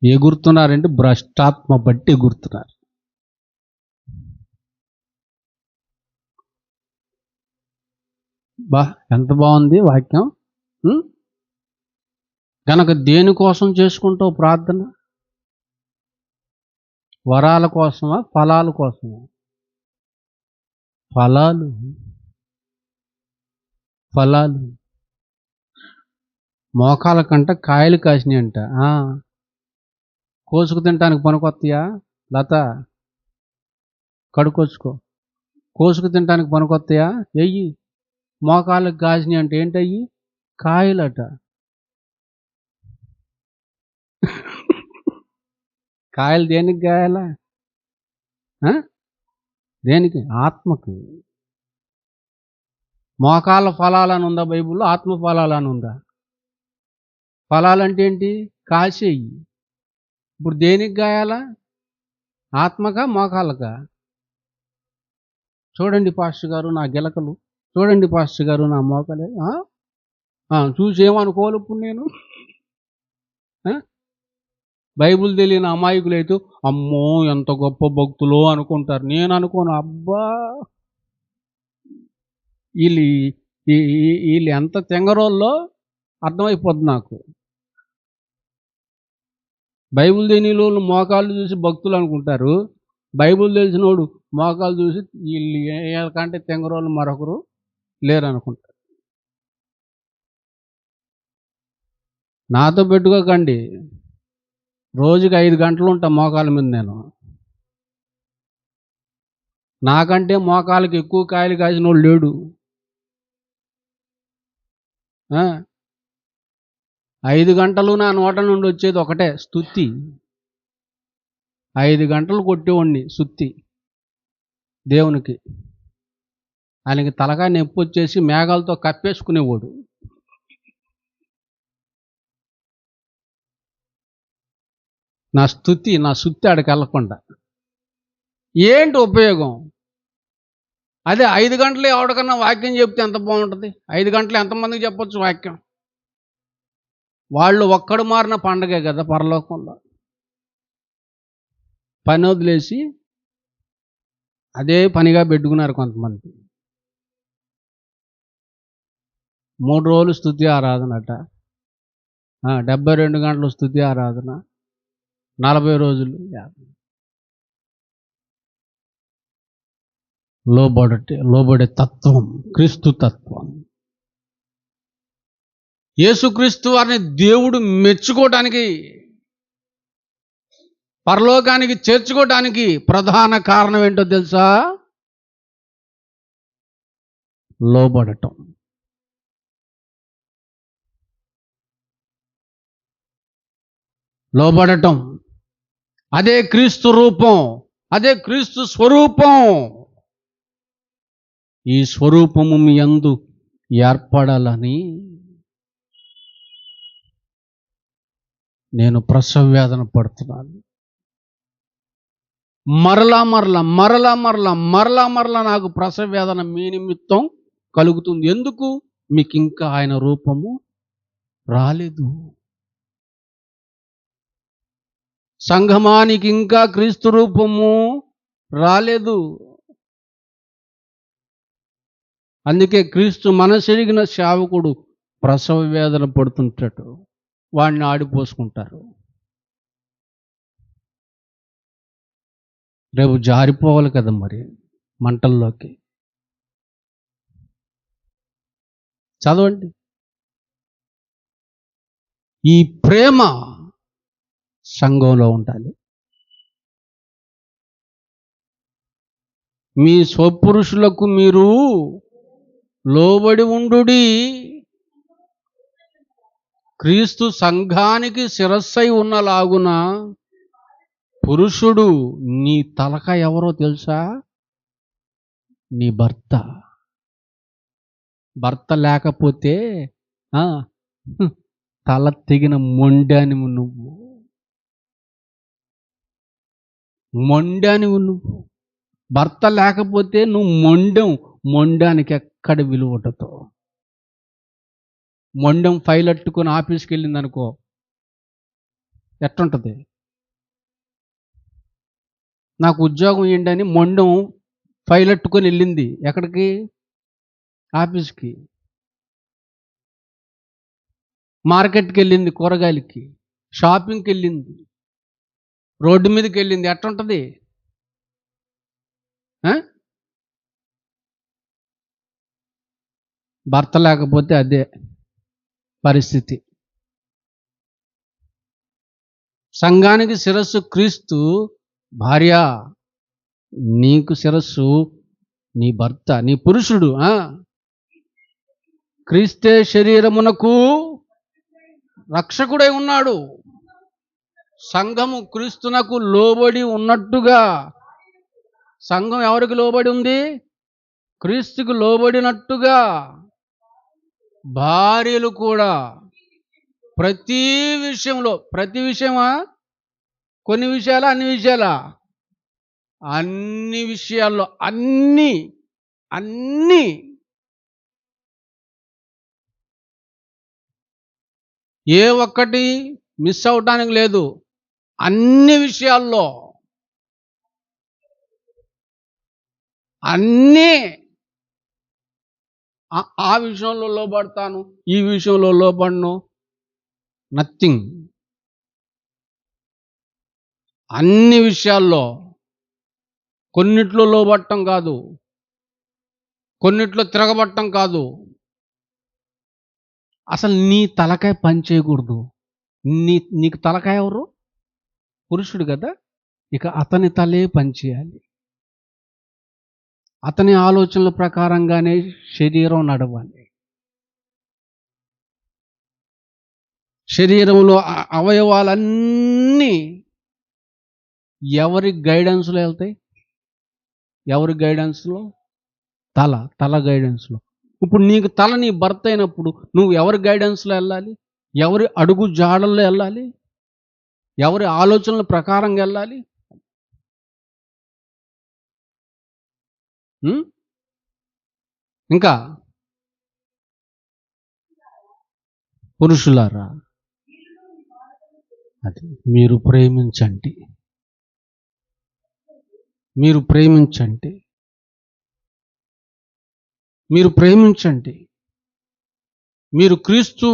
ఎగురుతున్నారంటే భ్రష్టాత్మ బట్టి ఎగురుతున్నారు. ఎంత బాగుంది వాక్యం. కనుక దేనికోసం చేసుకుంటావు ప్రార్థన? వరాల కోసమా, ఫలాల కోసమా? ఫలాలు. మోకాల కంట కాయలు కాసినాయి అంట. కోసుకు తినటానికి పనికొస్తాయా? లత కడుకొచ్చుకో. కోసుకు తినటానికి పనికొస్తాయా? ఎయ్యి. మోకాళ్ళకి కాసినాయి అంటే ఏంటయ్యి? కాయలట. కాయలు దేనికి కాయాలా? దేనికి? ఆత్మకు. మోకాళ్ళ ఫలాలని ఉందా బైబిల్లో? ఆత్మ ఫలాలని ఉందా? ఫలాలంటే ఏంటి? కాసేయి. ఇప్పుడు దేనికి గాయాలా? ఆత్మకా, మోకాళ్ళకా? చూడండి పాస్టర్ గారు నా గిలకలు, చూడండి పాస్టర్ గారు నా మోకలే. చూసేమనుకోవాలి ఇప్పుడు నేను? బైబిల్ తెలియని అమాయకులైతే అమ్మో ఎంత గొప్ప భక్తులో అనుకుంటారు. నేను అనుకోను. అబ్బా వీళ్ళు ఎంత తెంగరోళ్ళో అర్థమైపోద్ది నాకు. బైబిల్ తెలియని వాళ్ళు మోకాళ్ళు చూసి భక్తులు అనుకుంటారు. బైబిల్ తెలిసినోడు మోకాలు చూసి వీళ్ళు వీళ్ళకంటే తెంగరోళ్ళు మరొకరు లేరు అనుకుంటారు. నాతో పెట్టుకోకండి. రోజుకి 5 గంటలు ఉంటా మోకాల మీద నేను. నాకంటే మోకాలకి ఎక్కువ కాయలు కాసినోడు లేడు. 5 గంటలు నా నోట నుండి వచ్చేది ఒకటే, స్తుతి. 5 గంటలు కొట్టేవాడిని సుత్తి దేవునికి. ఆయనకి తలకాయ నొప్పి వచ్చేసి మేఘాలతో కప్పేసుకునేవాడు. నా స్తుతి, నా సుత్తి ఆడికి వెళ్ళకుండా ఏంటి ఉపయోగం? అదే 5 గంటలు ఎవరికన్నా వాక్యం చెప్తే ఎంత బాగుంటుంది. 5 గంటలు ఎంతమందికి చెప్పొచ్చు వాక్యం? వాళ్ళు ఒక్కడు మారిన పండగే కదా పరలోకంలో. పని వదిలేసి అదే పనిగా పెట్టుకున్నారు కొంతమంది. 3 రోజులు స్తుతి ఆరాధనట. 72 గంటలు స్తుతి ఆరాధన, 40 రోజులు లోబడే తత్వం, క్రీస్తు తత్వం. యేసుక్రీస్తు వారిని దేవుడు మెచ్చుకోవడానికి, పరలోకానికి చేర్చుకోవడానికి ప్రధాన కారణం ఏంటో తెలుసా? లోబడటం. లోబడటం అదే క్రీస్తు రూపం, అదే క్రీస్తు స్వరూపం. ఈ స్వరూపము మీ యందు ఏర్పడాలని నేను ప్రసవ వేదన పడుతున్నాను. మరలా నాకు ప్రసవ వేదన మీ నిమిత్తం కలుగుతుంది. ఎందుకు? మీకు ఇంకా ఆయన రూపము రాలేదు. సంఘమానికి ఇంకా క్రీస్తు రూపము రాలేదు. అందుకే క్రీస్తు మనసెరిగిన సేవకుడు ప్రసవ వేదన పడుతుంటాడు, వాడిని ఆడిపోసుకుంటారు. రేపు జారిపోవాలి కదా మరి మంటల్లోకి. చదవండి. ఈ ప్రేమ సంఘంలో ఉండాలి. మీ స్వపురుషులకు మీరు లోబడి ఉండుడి. క్రీస్తు సంఘానికి శిరస్సై ఉన్నలాగున పురుషుడు, నీ తలక ఎవరో తెలుసా? నీ భర్త. భర్త లేకపోతే తల తెగిన మొండానివి నువ్వు. భర్త లేకపోతే నువ్వు మొండానికి ఎక్కడ విలువ ఉండదు. మొండం ఫైల్ అట్టుకొని ఆఫీస్కి వెళ్ళింది అనుకో, ఎట్టుంటుంది? నాకు ఉద్యోగం ఏంటని మొండం ఫైల్ అట్టుకొని వెళ్ళింది ఎక్కడికి? ఆఫీస్కి. మార్కెట్కి వెళ్ళింది, కూరగాయలకి, షాపింగ్కి వెళ్ళింది, రోడ్డు మీదకి వెళ్ళింది, ఎట్టుంటుంది? భర్త లేకపోతే అదే పరిస్థితి. సంఘానికి శిరస్సు క్రీస్తు. భార్య, నీకు శిరస్సు నీ భర్త, నీ పురుషుడు. క్రీస్తే శరీరమునకు రక్షకుడై ఉన్నాడు. సంఘము క్రీస్తునకు లోబడి ఉన్నట్టుగా, సంఘం ఎవరికి లోబడి ఉంది? క్రీస్తుకు లోబడినట్టుగా భార్యలు కూడా ప్రతి విషయమా? కొన్ని విషయాలా? అన్ని విషయాల్లో అన్ని ఏ ఒక్కటి మిస్ అవటానికి లేదు. అన్ని విషయాల్లో అన్నీ. ఆ విషయంలో లోబడతాను, ఈ విషయంలో లోబడను, నథింగ్. అన్ని విషయాల్లో. కొన్నిట్లో లోబడటం కాదు, కొన్నిట్లో తిరగబడటం కాదు. అసలు నీ తలకాయ పని చేయకూడదు. నీకు తలకాయ ఎవరు? పురుషుడు కదా. ఇక అతని తలే పని చేయాలి. అతని ఆలోచనల ప్రకారంగానే శరీరం నడవాలి. శరీరంలో అవయవాలన్నీ ఎవరి గైడెన్స్లో వెళ్తాయి? ఎవరి గైడెన్స్లో? తల గైడెన్స్లో. ఇప్పుడు నీకు తల నీ భర్త అయినప్పుడు నువ్వు ఎవరి గైడెన్స్లో వెళ్ళాలి? ఎవరి అడుగు జాడల్లో వెళ్ళాలి? ఎవరి ఆలోచనల ప్రకారంగా వెళ్ళాలి? ఇంకా పురుషులారా, అది మీరు ప్రేమించండి. మీరు క్రీస్తు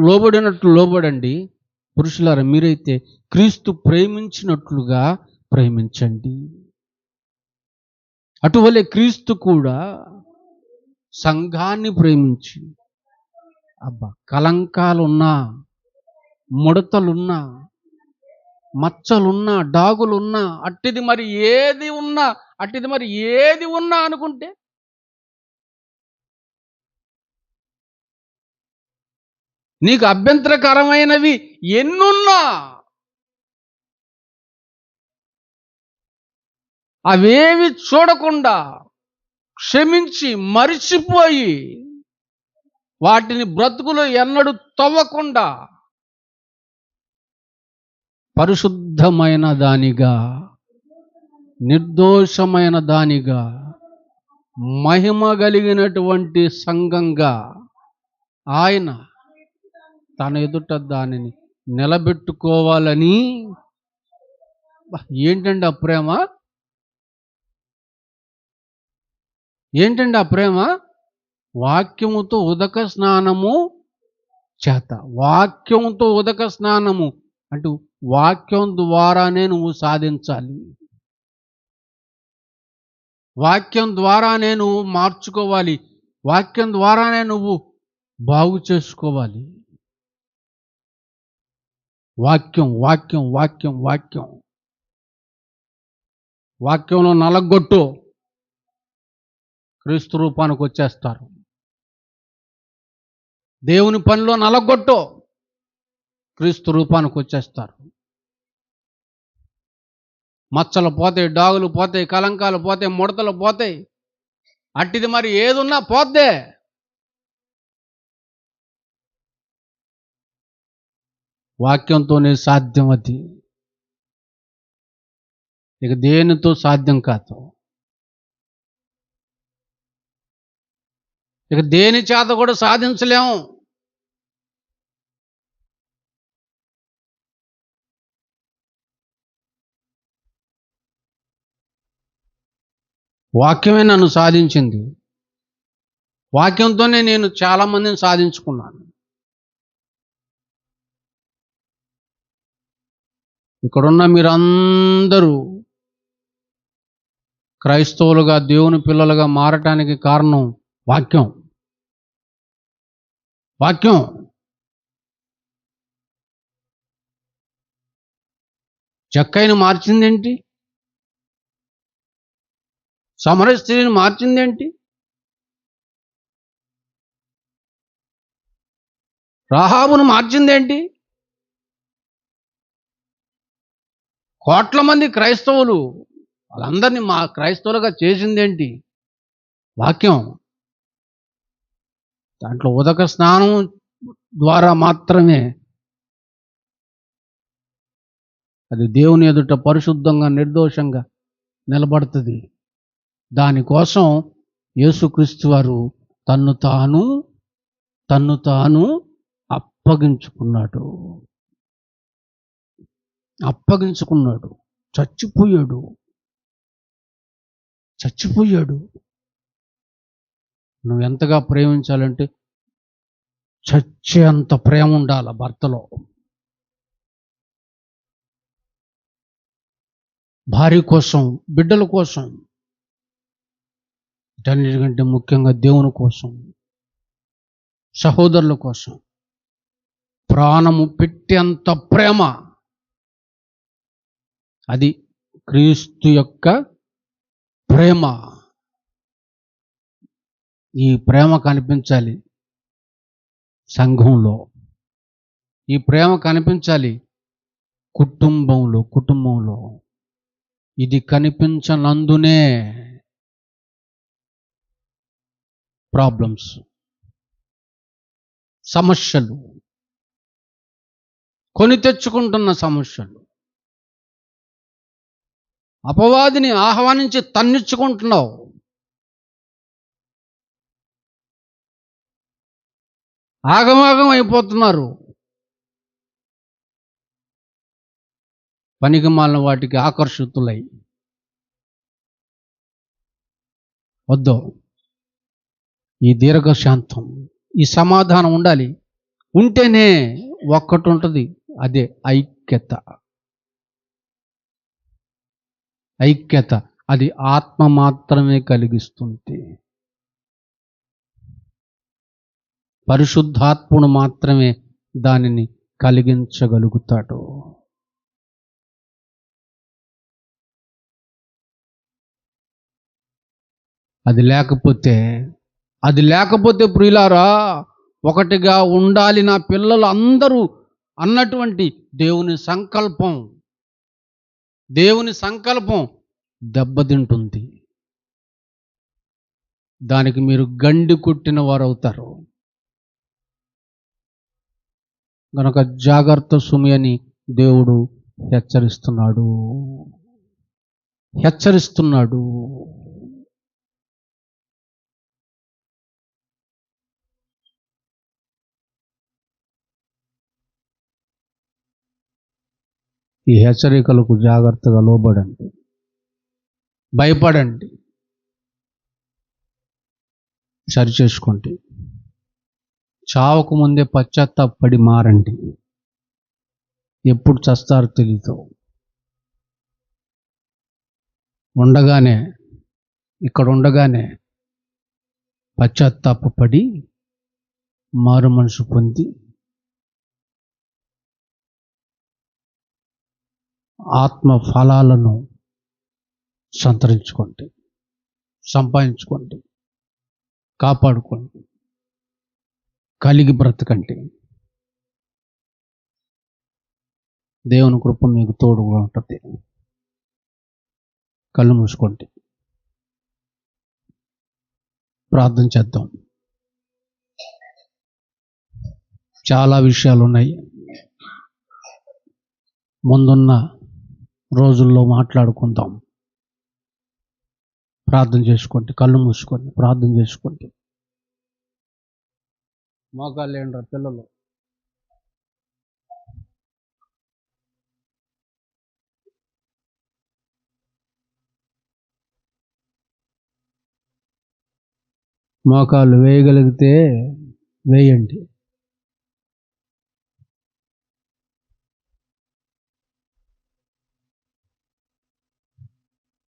లోబడినట్లు లోబడండి. పురుషులారా మీరైతే క్రీస్తు ప్రేమించినట్లుగా ప్రేమించండి. అటువలే క్రీస్తు కూడా సంఘాన్ని ప్రేమించి, కలంకాలున్నా, ముడతలున్నా, మచ్చలున్నా, డాగులున్నా, అట్టిది మరి ఏది ఉన్నా అనుకుంటే నీకు అభ్యంతరకరమైనవి ఎన్నున్నా అవేవి చూడకుండా క్షమించి మరిచిపోయి వాటిని బ్రతుకులో ఎన్నడూ తవ్వకుండా పరిశుద్ధమైన దానిగా, నిర్దోషమైన దానిగా, మహిమ కలిగినటువంటి సంఘంగా ఆయన తన ఎదుట దానిని నిలబెట్టుకోవాలని. ఏంటండి ఆ ప్రేమ? ఏంటండి ఆ ప్రేమ? వాక్యముతో ఉదక స్నానము చేత. వాక్యంతో ఉదక స్నానము అంటూ వాక్యం ద్వారానే నువ్వు సాధించాలి. వాక్యం ద్వారానే నువ్వు మార్చుకోవాలి. వాక్యం ద్వారానే నువ్వు బాగు చేసుకోవాలి. వాక్యం వాక్యం వాక్యం వాక్యం వాక్యంలో నలగొట్టు, క్రీస్తు రూపానికి వచ్చేస్తారు. దేవుని పనిలో నలగొట్టు, క్రీస్తు రూపానికి వచ్చేస్తారు. మచ్చలు పోతాయి, డాగులు పోతాయి, కలంకాలు పోతాయి, ముడతలు పోతాయి. అట్టిది మరి ఏదున్నా పోద్దే. వాక్యంతోనే సాధ్యం అది. ఇక దేనితో సాధ్యం కాదు. ఇక దేని చేత కూడా సాధించలేము. వాక్యమే నన్ను సాధించింది. వాక్యంతోనే నేను చాలామందిని సాధించుకున్నాను. ఇక్కడున్న మీరందరూ క్రైస్తవులుగా, దేవుని పిల్లలుగా మారటానికి కారణం వాక్యం. వాక్యం. జక్కయ్యను మార్చిందేంటి? సమరయ స్త్రీని మార్చిందేంటి? రాహాబును మార్చిందేంటి? కోట్ల మంది క్రైస్తవులు వాళ్ళందరినీ క్రైస్తవులుగా చేసిందేంటి? వాక్యం. దాంట్లో ఉదక స్నానం ద్వారా మాత్రమే అది దేవుని ఎదుట పరిశుద్ధంగా, నిర్దోషంగా నిలబడుతుంది. దానికోసం యేసుక్రీస్తు వారు తన్ను తాను అప్పగించుకున్నాడు. చచ్చిపోయాడు. నువ్వు ఎంతగా ప్రేమించాలంటే చచ్చే అంత ప్రేమ ఉండాలి భర్తలో. భార్య కోసం, బిడ్డల కోసం, వీటన్నిటికంటే ముఖ్యంగా దేవుని కోసం, సహోదరుల కోసం ప్రాణము పెట్టేంత ప్రేమ. అది క్రీస్తు యొక్క ప్రేమ. ఈ ప్రేమ కనిపించాలి సంఘంలో. ఈ ప్రేమ కనిపించాలి కుటుంబంలో. ఇది కనిపించనందునే ప్రాబ్లమ్స్, సమస్యలు, కొని తెచ్చుకుంటున్న సమస్యలు. అపవాదిని ఆహ్వానించి తన్నిచ్చుకుంటున్నావు. ఆగమాగం అయిపోతున్నారు. పనికిమాలిన వాటికి ఆకర్షితులై. వద్దు. ఈ దీర్ఘశాంతం, ఈ సమాధానం ఉండాలి. ఉంటేనే ఒక్కటి ఉంటుంది, అదే ఐక్యత. ఐక్యత అది ఆత్మ మాత్రమే కలిగిస్తుంది. పరిశుద్ధాత్ముడు మాత్రమే దానిని కలిగించగలుగుతాడు. అది లేకపోతే ప్రియులారా, ఒకటిగా ఉండాలి నా పిల్లలు అందరూ అన్నటువంటి దేవుని సంకల్పం దెబ్బతింటుంది. దానికి మీరు గండి కొట్టిన వారు అవుతారు. గనక జాగ్రత్త సుమి అని దేవుడు హెచ్చరిస్తున్నాడు. ఈ హెచ్చరికలకు జాగ్రత్తగా లోబడండి, భయపడండి, సరిచేసుకోండి. చావకు ముందే పశ్చాత్తాపడి మారండి. ఎప్పుడు చస్తారో తెలీదు. ఇక్కడ ఉండగానే పశ్చాత్తాపడి మారు మనసు పొంది ఆత్మ ఫలాలను సంపాదించుకోండి, కాపాడుకోండి, కలిగి బ్రతకండి. దేవుని కృప మీకు తోడుగా ఉంటుంది. కళ్ళు మూసుకోండి, ప్రార్థన చేద్దాం. చాలా విషయాలు ఉన్నాయి, ముందున్న రోజుల్లో మాట్లాడుకుందాం. ప్రార్థన చేసుకోండి, కళ్ళు మూసుకోండి, ప్రార్థన చేసుకోండి. మోకాళ్ళు ఏంట్రా పిల్లలు? మోకాళ్ళు వేయగలిగితే వేయండి.